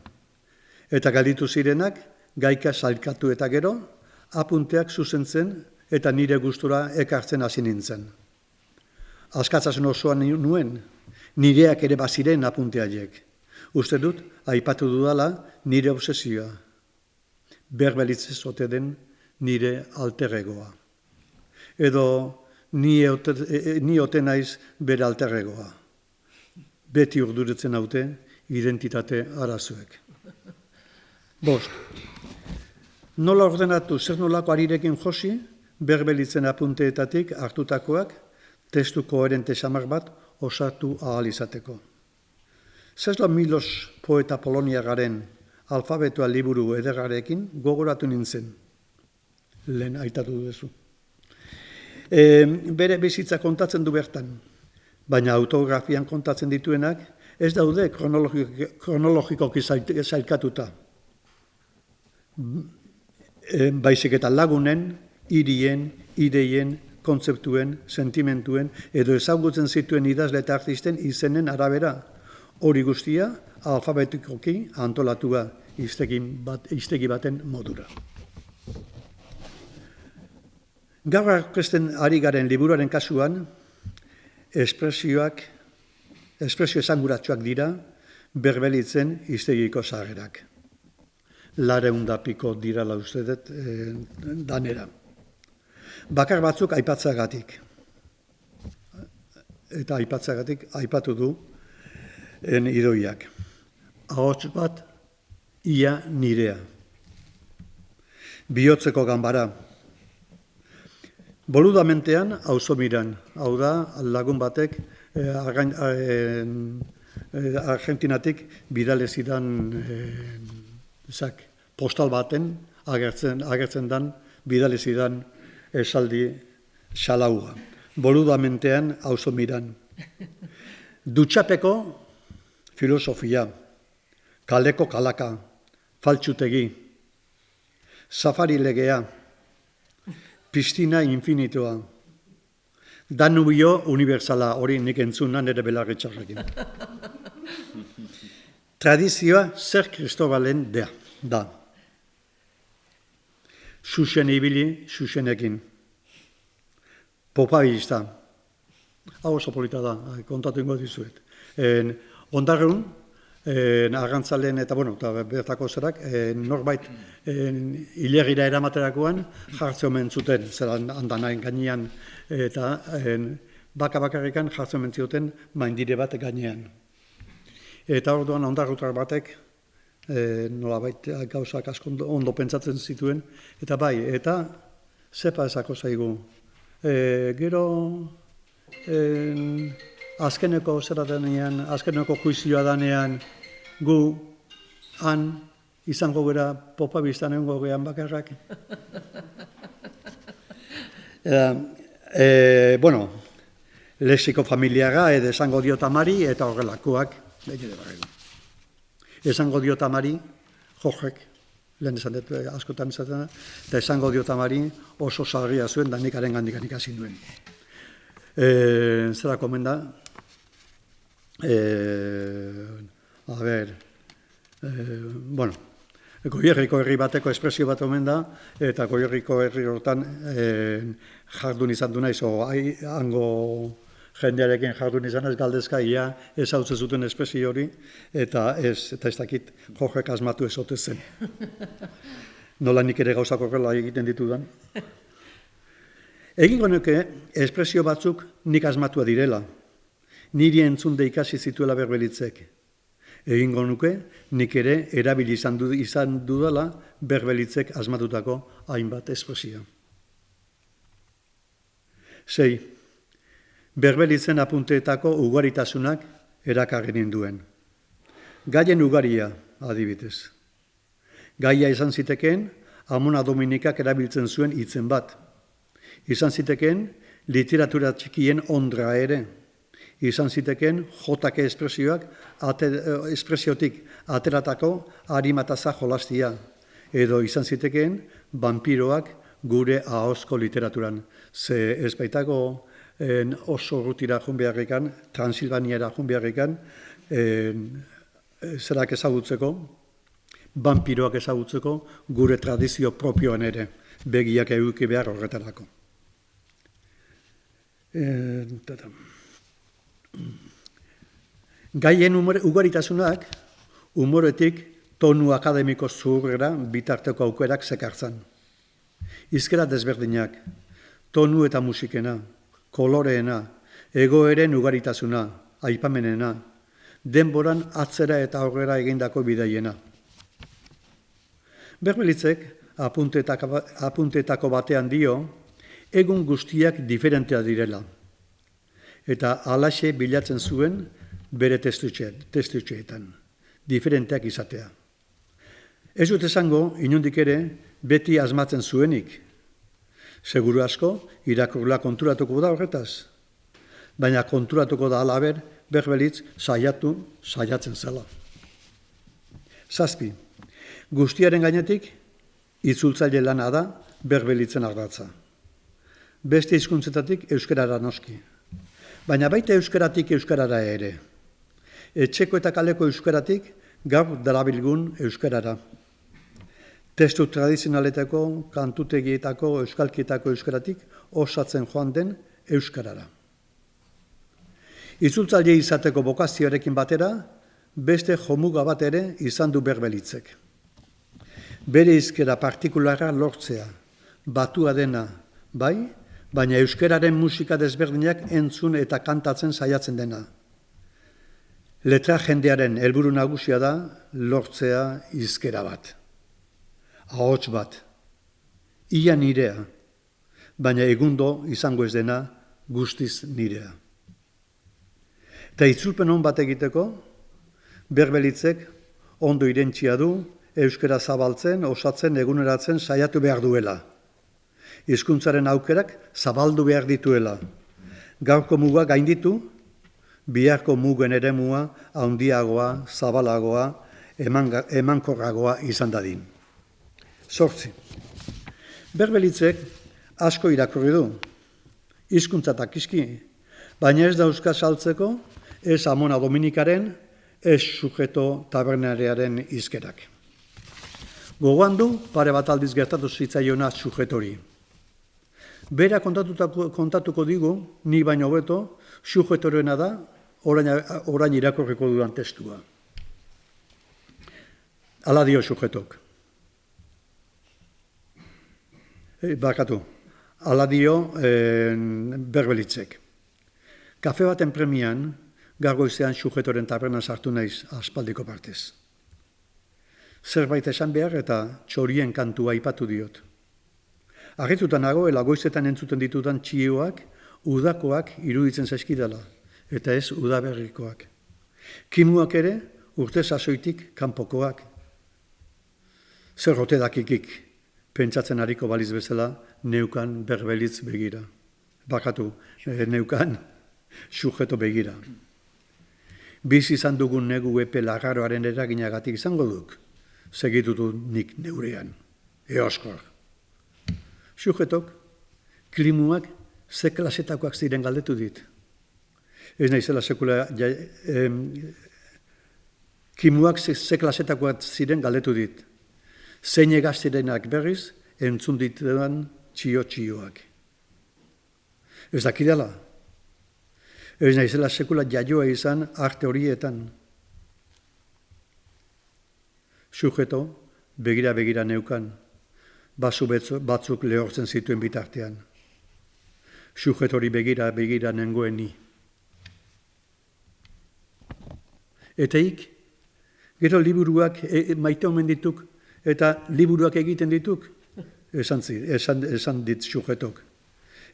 Eta galditu zirenak gaika salkatu eta gero apunteak zuzentzen eta nire gustura ekartzen hasi nintzen. Askatasun osoan nuen, nireak ere baziren apunteaiek. Uste dut, aipatu dudala nire obsesioa. Berbelitzez ote den nire alteregoa. Edo ni ote naiz bere alteregoa. Beti urduritzen haute identitate arazoek. 5. Nola ordenatu zer nolako arirekin josi, Berbelitzen apunteetatik hartutakoak testu koherente samar bat osatu ahal izateko. Zeslo Milos poeta poloniagaren alfabetua liburu edergarekin gogoratu nintzen. Lehen aitatu duzu. Bere bizitza kontatzen du bertan, baina autografian kontatzen dituenak ez daude kronologikoki zailkatuta. Baizik eta lagunen, hirien, ideien, kontzeptuen, sentimentuen, edo ezagutzen zituen idazle eta artisten izenen arabera. Hori guztia alfabetikoki antolatua hiztegi baten modura. Gaur aurkezten ari garen liburuaren kasuan, espresio esanguratsuak dira Berbelitzen hiztegiko sarrerak. 200 piko dirala uste dut danera. Bakar batzuk aipatzeagatik. Eta aipatzeagatik aipatu du idoiak. Ahots bat, ia nirea. Bihotzeko ganbara. Boludamentean auzomiran. Hau da, lagun batek Argentinatik bidalezidan postal baten agertzen dan bidalezidan esaldi xalaua. Boludamentean auzomiran. Dutxapeko filosofia, kaleko kalaka, faltsutegi, safari legea, pistina infinitoa, Danubio universala, hori nik entzunan ere belarritxarrekin. Tradizioa zer Kristobalen da. Xuxen ibili, xuxenekin. Popabista. Hau oso polita da, kontatu ingo dizuet. Ondarrun, argantzaleen eta bertako zerak, norbait hilegira eramaterakoan jartzen omen zuten, zelan handanain gainean, eta baka-bakarrikan jartzen omen zioten maindire bat gainean. Eta orduan ondarrutar batek nolabait gauzak asko ondo pentsatzen zituen, eta eta zepa ezako zaigu. Gero azkeneko zera denean, azkeneko juizioa danean, gu han izango gara popabistan egongo gehan bakarrak. Lexiko familiaga edo esango diot amari eta horrelakoak. Esango diot amari, Jorgek, lehen esan dut askotan izaten da, eta esango diot amari oso zaharria zuen, da nikaren gandikan ikasi nuen. Zera komen da? Bueno, Goierriko herri bateko espresio bat omen da, eta Goierriko herri hortan jardun izan du naiz, hango jendearekin jardun izan ez galdezka, ia ez hau zuten espresio hori, eta ez dakit Jorgek asmatu ez ote zen. Nola nik ere gauzak horrela egiten ditudan. Egingo nuke, espresio batzuk nik asmatua direla, niri entzunde ikasi zituela Berbelitzek. Egingo nuke, nik ere erabili izan dudala Berbelitzek asmatutako hainbat espresio. 6. Berbelitzen apunteetako ugaritasunak erakarri ninduen. Gaien ugaria, adibidez. Gaia izan zitekeen, Amona Dominikak erabiltzen zuen hitzen bat. Izan zitekeen, literatura txikien ondra ere. Izan zitekeen, jotake espresiotik ateratako harimataza jolastia. Edo izan zitekeen, vampiroak gure ahozko literaturan. Ze ez baitako oso rutira joan beharrekan, Transilvaniara joan beharrekan, zerak ezagutzeko, vampiroak ezagutzeko, gure tradizio propioan ere, begiak eduki behar horretarako. Gaien ugaritasunak, umoretik tonu akademiko zuhurrera bitarteko aukerak zekartzan. Hizkera desberdinak, tonu eta musikena, koloreena, egoeren ugaritasuna, aipamenena, denboran atzera eta aurrera egindako bidaiena. Berbelitzek apuntetako batean dio, egun guztiak diferentea direla, eta halaxe bilatzen zuen bere testutxeetan, diferenteak izatea. Ez dut esango, inondik ere, beti asmatzen zuenik. Seguru asko, irakurla konturatuko da horretaz, baina konturatuko da halaber, Berbelitz saiatzen zela. 7. Guztiaren gainetik, itzultzaile lana da Berbelitzen ardatza. Beste hizkuntzetatik euskarara noski. Baina baita euskaratik euskarara ere. Etxeko eta kaleko euskaratik gaur darabilgun euskarara. Testu tradizionaletako, kantutegietako, euskalkietako euskaratik osatzen joan den euskarara. Itzultzaile izateko bokazioarekin batera, beste jomuga bat ere izan du Berbelitzek. Bere hizkera partikularra lortzea, batua dena, bai, baina euskararen musika desberdinak entzun eta kantatzen saiatzen dena. Letra jendearen helburu nagusia da lortzea hizkera bat. Ahots bat. Ia nirea, baina egundo izango ez dena guztiz nirea. Eta itzulpen hon bat egiteko, Berbelitzek ondo irentsia du euskara zabaltzen, osatzen, eguneratzen saiatu behar duela. Hizkuntzaren aukerak zabaldu behar dituela. Gaurko muga gainditu, biharko mugen eremua handiagoa, zabalagoa, emankorragoa izan dadin. 8. Berbelitzek asko irakurri du, hizkuntza takizki, baina ez dauzka saltzeko, ez Amona Dominikaren, ez sujeto tabernarearen hizkerak. Gogoan du, pare bat aldiz gertatu zitzaiona sujetori. Bera kontatuko digu, ni baino hobeto, sujetorena da, orain irakurriko dudan testua. Hala dio sujetok. Hala dio Berbelitzek. Kafe baten premian, gagoizean sujetoren tabernan sartu naiz aspaldiko partez. Zerbait esan behar eta txorien kantua aipatu diot. Argituta nagoela goizetan entzuten ditudan txioak, udakoak iruditzen zaizkidala, eta ez udaberrikoak. Kimuak ere urte sasoitik kanpokoak. Zer ote dakikik, pentsatzen hariko baliz bezala, neukan Berbelitz begira. Neukan sujeto begira. Biz izan dugun negu epe lagarroaren eraginagatik izango duk, segitutu nik neurean, eoskor. Sujetok, klimuak ze klasetakoak ziren galdetu dit. Ez naizela sekula, kimuak ze klasetakoak ziren galdetu dit. Zein egaztirenak berriz, entzun ditudan txio-txioak. Ez dakidala. Ez naizela sekula jaioa izan arte horietan. Sujeto, begira neukan, basu batzuk lehortzen zituen bitartean. Sujetori begira nengoen ni. Eteik, gero liburuak maite omen dituk, eta liburuak egiten dituk, esan dit sujetok.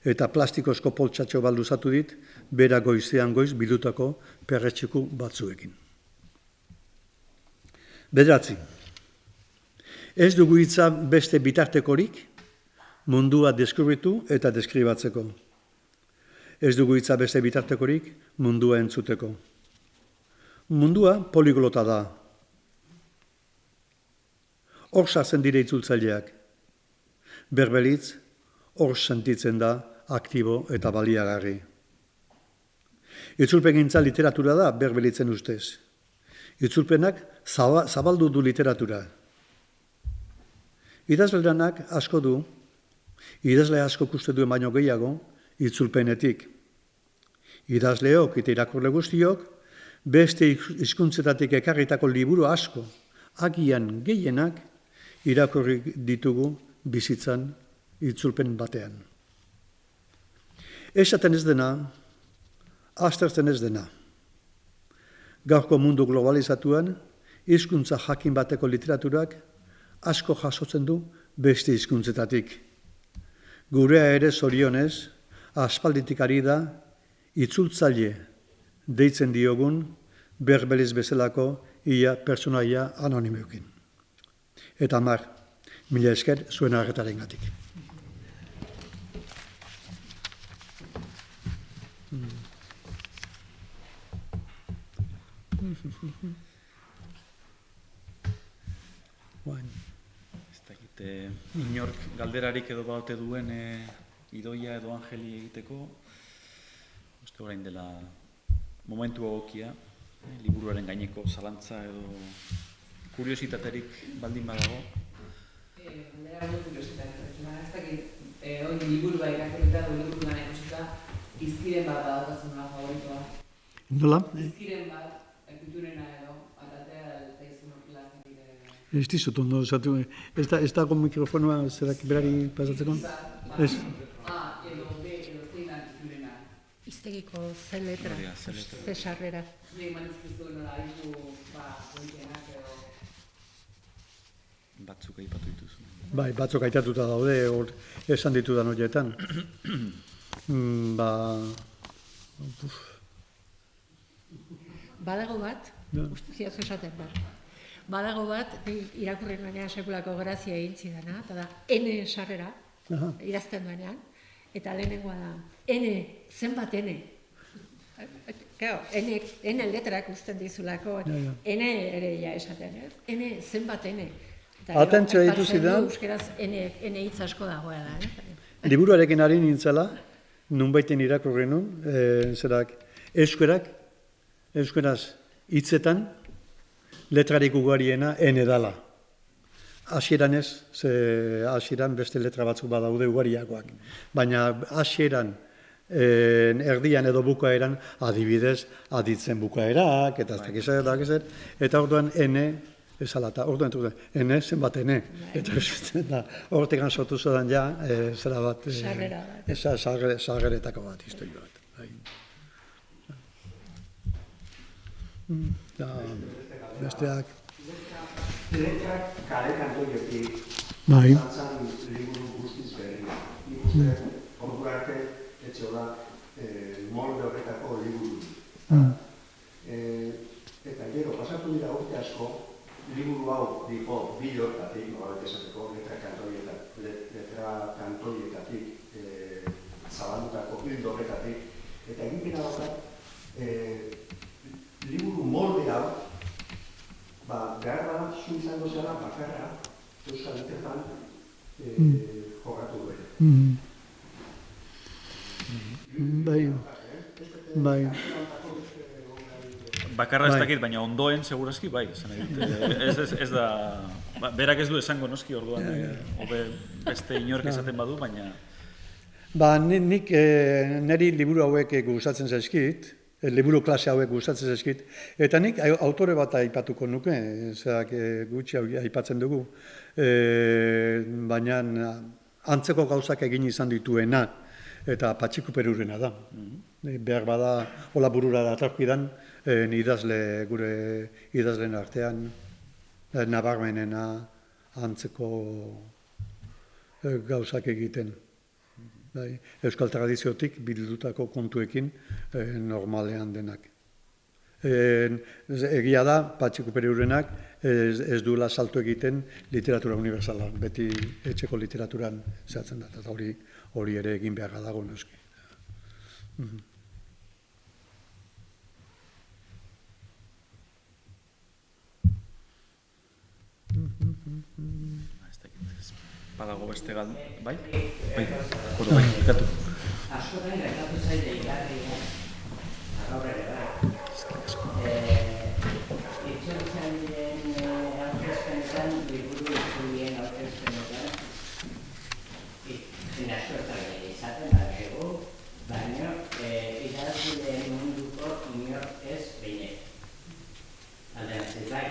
Eta plastikozko poltsatxo balduzatu dit, bera goizean goiz bildutako perretxiku batzuekin. Bederatzi. Ez dugu hitza beste bitartekorik, mundua deskribitu eta deskribatzeko. Ez dugu hitza beste bitartekorik, mundua entzuteko. Mundua poliglota da. Hor sartzen dire itzultzaileak. Berbelitz, hor sentitzen da, aktibo eta baliagarri. Itzulpengintza literatura da, berbelitzen ustez. Itzulpenak zabaldu du literatura. Idazle lanak asko du, idazle asko uste duen baino gehiago, itzulpenetik. Idazleok eta irakurle guztiok, beste hizkuntzetatik ekarritako liburu asko, agian gehienak, irakurri ditugu bizitzan itzulpen batean. Esaten ez dena, aztertzen ez dena. Gaurko mundu globalizatuan, hizkuntza jakin bateko literaturak asko jasotzen du beste hizkuntzetatik. Gurea ere zorionez, aspalditik ari da, itzultzaile deitzen diogun, berbeliz bezalako ia personaia anonimoekin. Eta mar, mila esker zuen arretarengatik. Ez dakit, inork galderarik edo baute duen Idoia edo Angeli egiteko, uste orain dela momentu egokia, liburuaren gaineko zalantza edo kuriositaterik baldin badago. Galdera ondo kuriositatea, ez dakit, hori liburua irakurrita edo liburuan ikusita, izkiren bat badakazun nola favoritoa. Nola? Izkiren bat, kulturena edo, atatea zaizun lazen dire. Ez dizut ondo, ez dago mikrofonoa zerak berari pasatzeko? Ez. Edo zein da kulturena. Iztegiko ze letra, ze sarrera. Zure manizkizu nola haizu, goitenak edo. Batzuk aipatu dituzu. Bai, batzuk aitatuta daude, hor esan ditudan horietan. Badago bat, ustezia esaten bat. Badago bat, irakurri nuenean sekulako grazia egin zidana, eta da, N sarrera, idazten duenean, eta lehenengoa da, N, zenbat N. Claro, N letrak uzten dizulako, N ere ja esaten, N, zenbat N. Atentzioa dituzi da. Euskeraz N hitz asko dagoela. Liburuarekin ari nintzela, nunbaiten irakurri nun, zerak, euskeraz hitzetan, letrarik ugariena N dala. Hasieran ez, hasieran beste letra batzuk badaude ugariakoak. Baina hasieran, erdian edo bukaeran, adibidez, aditzen bukaerak, eta ez dakizet, eta orduan N, ezalata, orduan, N, zenbat N. Eta hortekan sortu zodan ja, zera bat, sarreretako bat, historio bat. Besteak. Letrak kale kantoietik, Bai. zantzan liburu guztiz berri. Nik ordura arte, etxe hola, molde horretako liburu. Eta gero, pasatu dira urte asko, liburu hau dipo bilortatik, nolabait esateko, letra kantoietatik, zabaldutako hildo horretatik, eta egiten daukat, liburu molde hau, behar da, zu izango zela bakarra, Euskal Literatan jokatu duen. bai. Bakarra ez Bai. dakit, baina ondoen, segurazki, bai, esan nahi dut. Ez da, berak ez du esango noski orduan, hobe beste inork esaten badu, baina... Nik niri liburu hauek gustatzen zaizkit, liburu klase hauek gustatzen zaizkit, eta nik autore bat aipatuko nuke, zerak gutxi aipatzen dugu, baina antzeko gauzak egin izan dituena, eta Patxiku Perurena da. Behar bada, hola burura datorkidan, gure idazleen artean, nabarmenena antzeko gauzak egiten. Euskal tradiziotik bildutako kontuekin normalean denak. Egia da, Patxiku Perurenak ez duela salto egiten literatura universala, beti etxeko literaturan zehatzen da, eta hori ere egin beharra dago noski. Badago beste bai? Bai, hori bai, ikatu. Askotan gertatu zaite ikarria, gaur ere bai. Itzultzaileen aurkezpenetan, liburu itzulien aurkezpenetan, asko ez da izaten badago, baina idazleen munduko inor ez behinek. Alderantziz bai,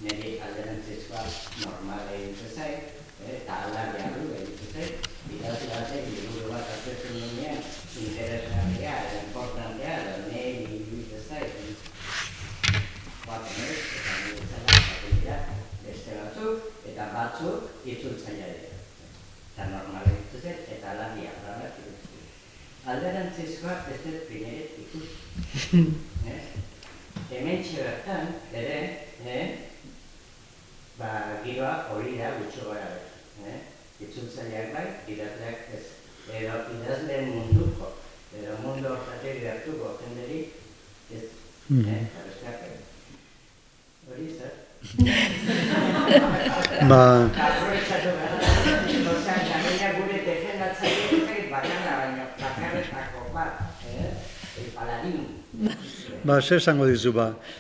niri alderantzizkoa normala egin zait, eta aldarria du egiten zait, idazle batek liburu bat aurkezten duenean interesgarria eta importantea da niri egiten zait. Baten ez, eta nire zela baten dira beste batzuk, eta batzuk itzultzailea dira. Eta normala egiten zait, eta aldarria bat egiten. Alderantzizkoa ez dut bineret ikusten. Hementxe bertan, ere, giroa hori da gutxo gara behar. Itzultzaileak bai, idazleak ez. Edo idazleen munduko, edo mundu hortatik behartuko jenderi, ez. Besteak hori zer? Aprobetxatu gara da, gainera gure defendatzaileak bakana, baina bakarretako bat, paladin. Zer esango dizu,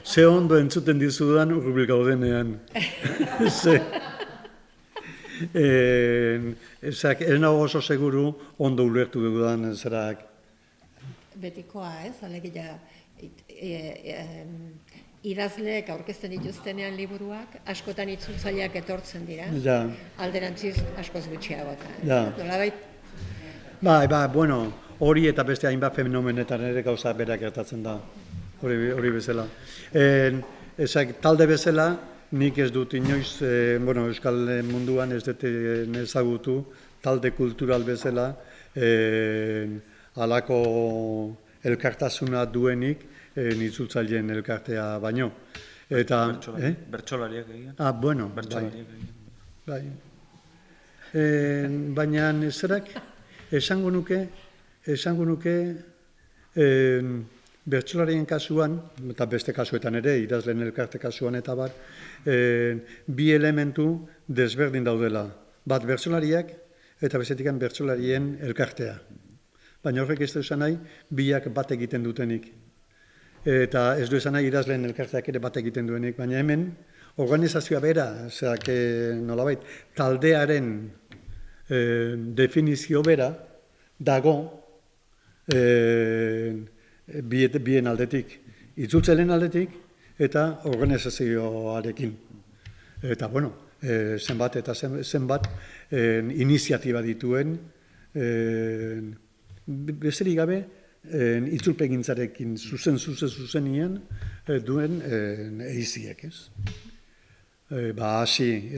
ze ondo entzuten dizudan hurbil gaudenean. Ez nago oso seguru ondo ulertu dudan zerak. Betikoa, ez? Alegia, idazleek aurkezten dituztenean liburuak, askotan itzultzaileak etortzen dira. Alderantziz askoz gutxiagotan. Nolabait? Bueno, hori eta beste hainbat fenomenetan ere gauza berak gertatzen da. Hori bezala. Talde bezala, nik ez dut inoiz, Euskal munduan ez dut ezagutu, talde kultural bezala, halako elkartasuna duenik, itzultzaileen elkartea baino. Bertsolariak egin. Bueno, bai. Baina zerak, esango nuke, bertsolarien kasuan, eta beste kasuetan ere, idazleen elkarte kasuan eta bar, bi elementu desberdin daudela. Bat bertsolariak eta bestetik bertsolarien elkartea. Baina horrek ez du esan nahi, biak bat egiten dutenik. Eta ez du esan nahi idazleen elkarteak ere bat egiten duenik, baina hemen organizazioa bera, nolabait, taldearen definizio bera dago bien aldetik, itzultzaileen aldetik eta organizazioarekin. Eta, zenbat eta zenbat iniziatiba dituen, besterik gabe, itzulpegintzarekin zuzenean duen eiziek, ez? Hasi,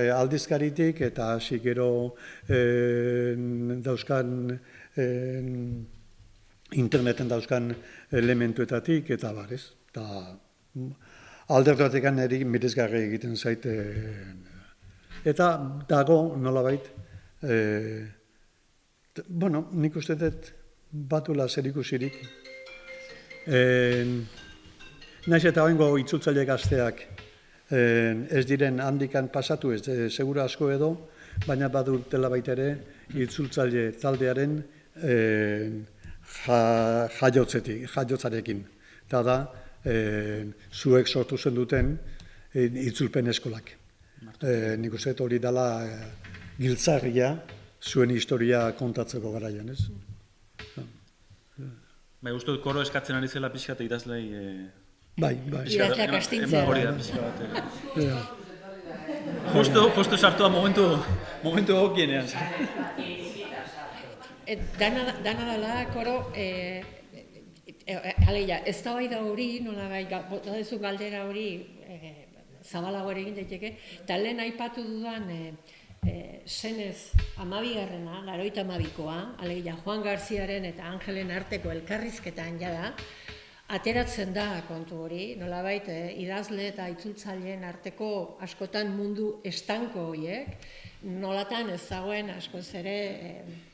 aldizkaritik eta hasi gero dauzkan interneten dauzkan elementuetatik eta bar, ez? Aldertuatik eri miresgarri egiten zait. Eta dago nolabait, nik uste dut batula zer ikusirik. Naiz eta oingo itzultzaile gazteak ez diren handikan pasatu, ez segura asko edo, baina badutela baita ere itzultzaile taldearen jaiotzarekin. Eta da, zuek sortu zen duten itzulpen eskolak. Nik uste hori dela giltzarria zuen historia kontatzeko garaian, ez? Bai, uste dut koro eskatzen ari zela pixka eta idazlei... Bai. Idazleak astintzea. Hori da, pixka bat. Justo sartua momentu egokienean. Dana dela, koro, alegia, ez da bai da hori, nola bai, bota duzu galdera hori, zabalago ere egin daiteke, eta lehen aipatu dudan senez 12. 82koa, alegia, Juan Garziaren eta Angelen arteko elkarrizketan jada, ateratzen da kontu hori, nolabait idazle eta itzultzaileen arteko askotan mundu estanko horiek, nolatan ez dagoen askoz ere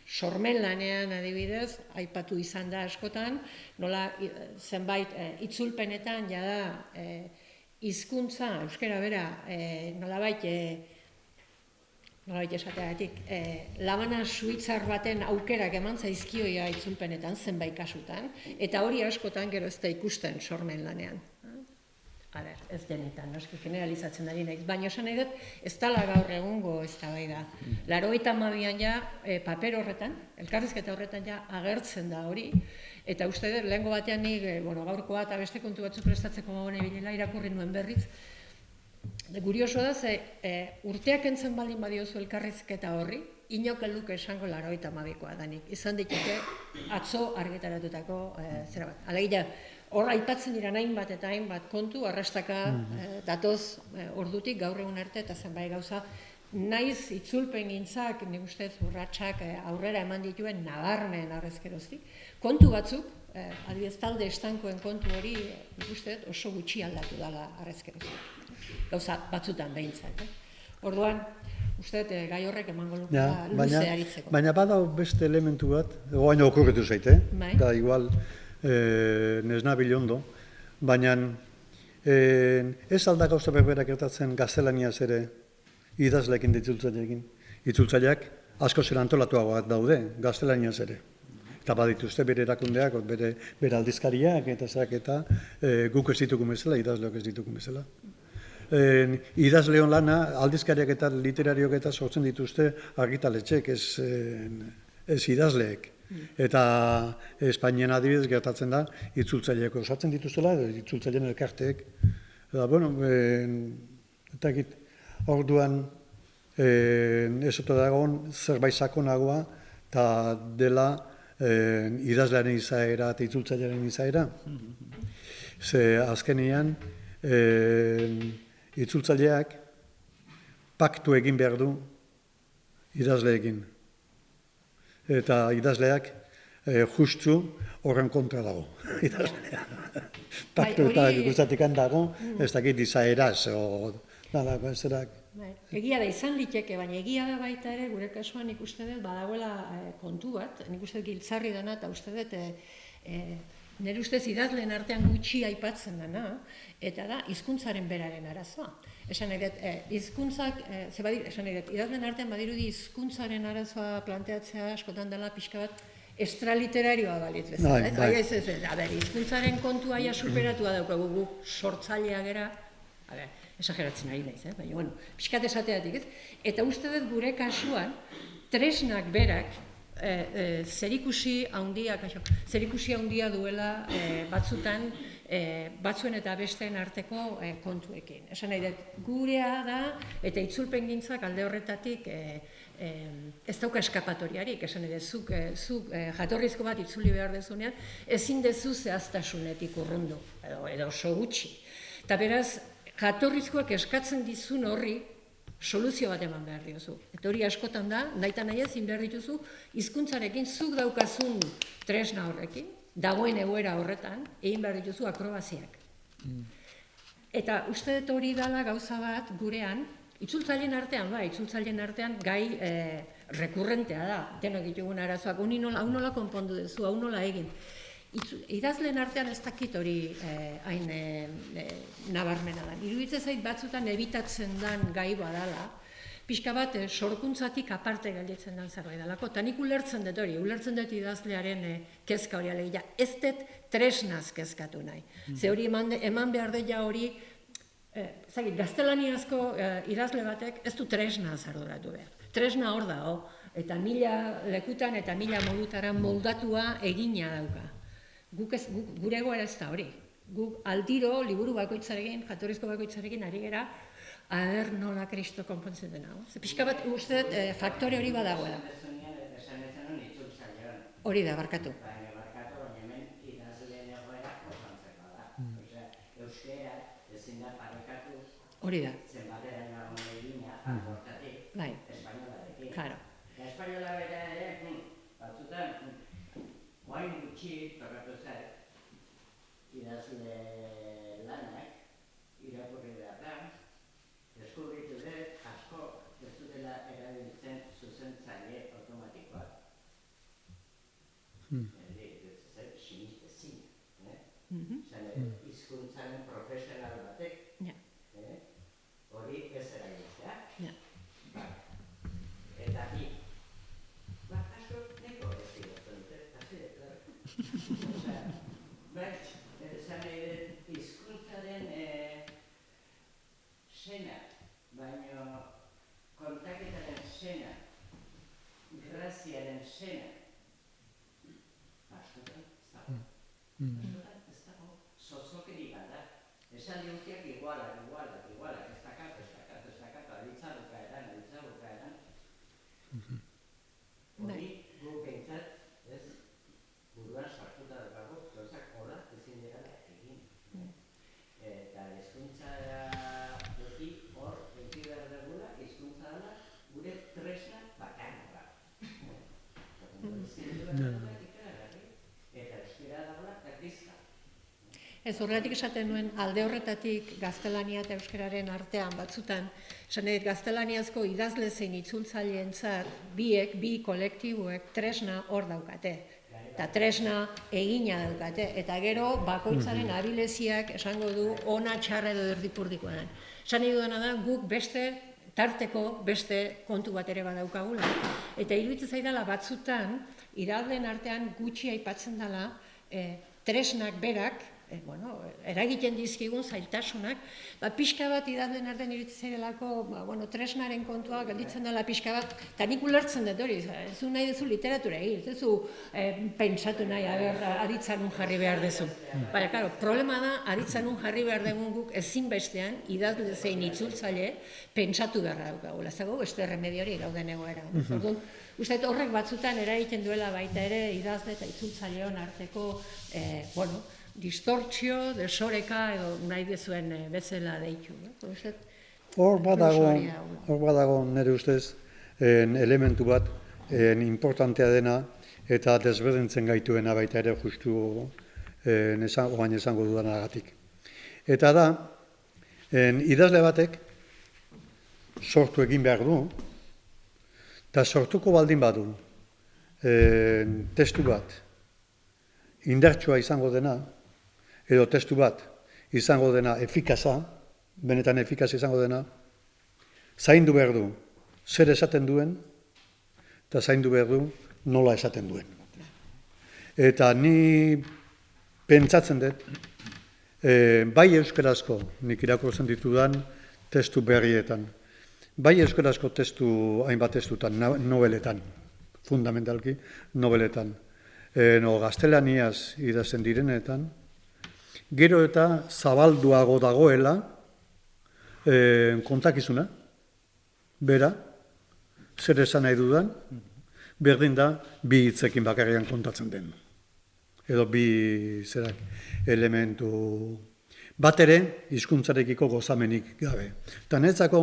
sormen lanean adibidez, aipatu izan da askotan, nola zenbait itzulpenetan jada hizkuntza euskara bera nolabait esateagatik, labana suitzar baten aukerak eman zaizkioia itzulpenetan, zenbait kasutan, eta hori askotan gero ez da ikusten sormen lanean. Ez denetan, noski generalizatzen ari naiz, baina esan nahi dut, ez dala gaur egungo eztabaida. 82an ja, paper horretan, elkarrizketa horretan ja agertzen da hori, eta uste dut, lehengo batean nik, gaurkoa eta beste kontu batzuk prestatzeko gauene bilela, irakurri nuen berriz, Gurioso da, urteak entzen baldin badiozu elkarrizketa horri, inok luke esango 82koa danik. Izan diteke atzo argitaratutako zera bat. Alegia, hor aipatzen dira hainbat eta hainbat kontu, arrastaka datoz ordutik gaur egun arte eta zenbait gauza, naiz itzulpen gintzak, nik ustez urratsak aurrera eman dituen nabarmen arrezkeroztik. Kontu batzuk, adibidez talde estankoen kontu hori, nik ustez oso gutxi aldatu dela arrezkeroztik. Gauza batzutan behintzat. Orduan, uste gai horrek emango lukela luze aritzeko. Baina badau beste elementu bat, oaino okurretu zaite, eta igual nesnabil ondo, baina ez alda gauza berberak gertatzen gaztelaniaz ere idazleekin ditzultzaileekin. Itzultzaileak asko zer antolatuagoak daude, gaztelaniaz ere. Eta badituzte bere erakundeak, bere aldizkariak eta guk ez ditugu bezala, idazleok ez ditugu bezala. Idazleon lana, aldizkariak eta literariok eta sortzen dituzte argitaletxek, ez idazleek. Eta Espainian adibidez gertatzen da, itzultzaileek osatzen dituztela, itzultzaileen elkarteek. Eta, bueno, eta egit, orduan ez oto dagoen zerbait sakonagoa, eta dela idazlearen izaera eta itzultzailearen izaera. Ze azkenean, itzultzaileak paktu egin behar du idazleekin. Eta idazleak justu horren kontra dago. Paktu eta gustatik dago, ez dakit izaeraz, zerak. Egia da izan liteke, baina egia da baita ere, gure kasuan nik uste dut badagoela kontu bat, nik uste dut giltzarri dena, eta uste dut nire ustez idazleen artean gutxi aipatzen dena, eta da, hizkuntzaren beraren arazoa. Esan nahi dut, hizkuntzak, esan nahi dut, idazleen artean badirudi hizkuntzaren arazoa planteatzea askotan dela pixka bat extraliterarioa balitz bezala. Hizkuntzaren kontua ja superatua daukagu guk sortzailea gera, esageratzen ari naiz, baina, bueno, pixkat esateatik, eta uste dut gure kasuan, tresnak berak, zerikusi handia duela batzutan, batzuen eta besteen arteko kontuekin. Esan nahi dut, gurea da, eta itzulpen gintzak alde horretatik ez dauka eskapatoriarik, esan nahi dut, zuk jatorrizko bat itzuli behar dezunean, ezin dezu zehaztasunetik urrundu, edo oso gutxi. Eta beraz, jatorrizkoak eskatzen dizun horri, soluzio bat eman behar diozu. Eta hori askotan da, nahi ezin behar dituzu, hizkuntzarekin zuk daukazun tresna horrekin, dagoen egoera horretan, egin behar dituzu akrobaziak. Eta uste dut hori dela gauza bat gurean, itzultzaileen artean gai rekurrentea da, denok ditugun arazoak, hau nola konpondu duzu, hau nola egin. Idazleen artean ez dakit hori hain nabarmena da. Iruditzen zait batzutan ebitatzen dan gai badala, pixka bat sorkuntzatik aparte gelditzen den zerbait dalako. Eta nik ulertzen dut hori, ulertzen dut idazlearen kezka hori alegia. Ez dut tresnaz kezkatu nahi. Ze hori eman behar deia hori, gaztelaniazko idazle batek ez du tresnaz arduratu behar. Tresna hor dago, eta 1000 lekutan eta 1000 modutara moldatua egina dauka. Gure egoera ez da hori. Guk aldiro, liburu bakoitzarekin, jatorrizko bakoitzarekin ari gera, aber nola Kristo konpontzen dena. Pixka bat uste faktore hori badagoela. Hori da, barkatu. Baina hemen idazleen egoera osantzeko da. Euskera ezin da parekatu Hori da. zenbatera nagoen egina aportatik Bai. espainolarekin. Claro. Eta espainola bera ere, batzutan, guain gutxi tokatu zait, idazle lanak irakurri behar da, deskubritu dut asko ez dutela erabiltzen zuzentzaile automatikoak. Zer sinistezin. Hizkuntzaren profesional batek hori ez erabiltzea. Eta bi, asko neko ez zidatzen dute, hasi dut. Esan nahi dut, hizkuntzaren sena, baina kontaketaren sena, graziaren sena, askotan ez dago. Askotan ez dago, zozokeri bat da. Esan diutiak igualak, ez dakat, aditzabukaeran. Hori gu behintzat, ez, buruan sartuta dago, gauzak hola ezin dira egin. Eta hizkuntza beti hor, beti behar dugula, hizkuntza dela gure tresna bakarra. Eta euskera dagoela erdizka. Ez horretik esaten nuen alde horretatik gaztelania eta euskararen artean batzutan, esan edit gaztelaniazko idazle zein itzultzaileentzat bi kolektiboek tresna hor daukate. Eta tresna egina daukate. Eta gero bakoitzaren abileziak esango du ona txarra edo erdipurdikoa den. Esan nahi dudana da guk tarteko beste kontu bat ere badaukagula. Eta iruditzen zaidala batzutan idazleen artean gutxi aipatzen dela tresnak berak, eragiten dizkigun zailtasunak, pixka bat idazleen artean iruditzen zaidalako tresnaren kontua gelditzen dela pixka bat, eta nik ulertzen dut hori, ez du nahi duzu literatura egin, ez du pentsatu nahi, aditzanun jarri behar dezu. Baina, klaro, problema da, aditzanun jarri behar dugun guk ezinbestean, idazle zein itzultzaile, pentsatu beharra daukagula, ez dago beste remedio hori gauden egoera. Uste horrek batzutan eragiten duela baita ere idazle eta itzultzaileon arteko, distortzio, desoreka edo nahi dezuen bezala deitu. Hor badago nire ustez elementu bat importantea dena eta desberdintzen gaituena baita ere justu oain esango dudanagatik. Eta da, idazle batek sortu egin behar du, eta sortuko baldin badu testu bat indartsua izango dena, edo testu bat izango dena efikaza, benetan efikaz izango dena, zaindu behar du zer esaten duen, eta zaindu behar du nola esaten duen. Eta ni pentsatzen dut, bai euskarazko, nik irakurtzen ditudan testu berrietan, bai euskarazko testu, hainbat testutan, nobeletan, fundamentalki, nobeletan, gaztelaniaz idazten direnetan, gero eta zabalduago dagoela kontakizuna, bera, zer esan nahi dudan, berdin da bi hitzekin bakarrian kontatzen den. Edo bi elementu bat ere hizkuntzarekiko gozamenik gabe. Eta netzako,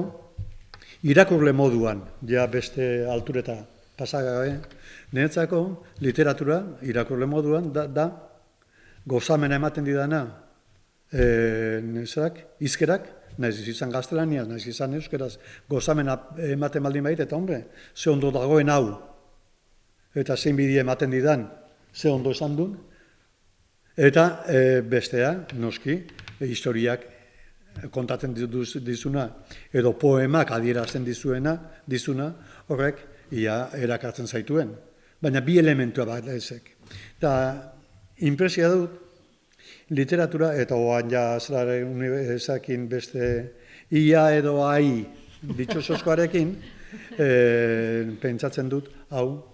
irakurle moduan, ja beste altureta pasagabe, netzako literatura irakurle moduan da gozamena ematen didana hizkerak, nahiz izan gaztelaniaz, nahiz izan euskeraz, gozamena ematen baldin baita, eta hombre, ze ondo dagoen hau, eta zein bidea ematen didan, ze ondo esan duen, eta bestea, noski, historiak kontatzen dizuna, edo poemak adierazten dizuna, horrek ia erakartzen zaituen. Baina bi elementua bat ezek. Eta impresia dut, literatura, eta oan ja ezakin beste ia edo ai ditxosozkoarekin, pentsatzen dut, hau,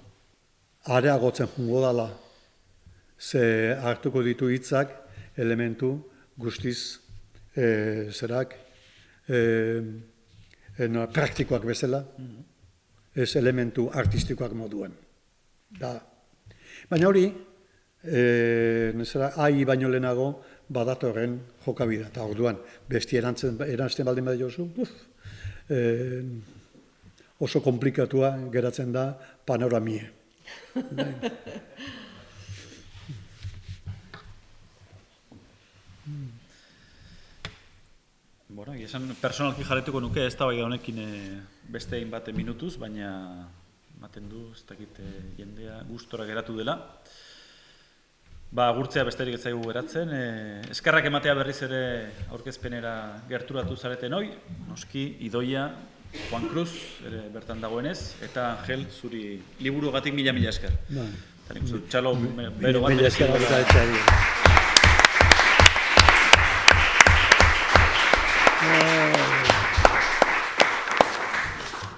areagotzen jungo dala. Ze hartuko ditu hitzak elementu guztiz praktikoak bezala, ez elementu artistikoak moduen. Baina hori, ai baino lehenago badatorren jokabida, eta orduan, besti erantzten baldin bat jozu, oso komplikatua geratzen da panoramie. Bueno, esan personalki jarretuko nuke ez da bai honekin beste hainbat minutuz, baina ematen du, ez dakit jendea gustora geratu dela. Agurtzea besterik ez zaigu geratzen. Eskerrak ematea berriz ere aurkezpenera gerturatu zareten hoi, noski, Idoia, Juan Cruz, ere bertan dagoenez, eta Angel, zuri liburugatik mila esker. Txalo, bero bat. Mila esker.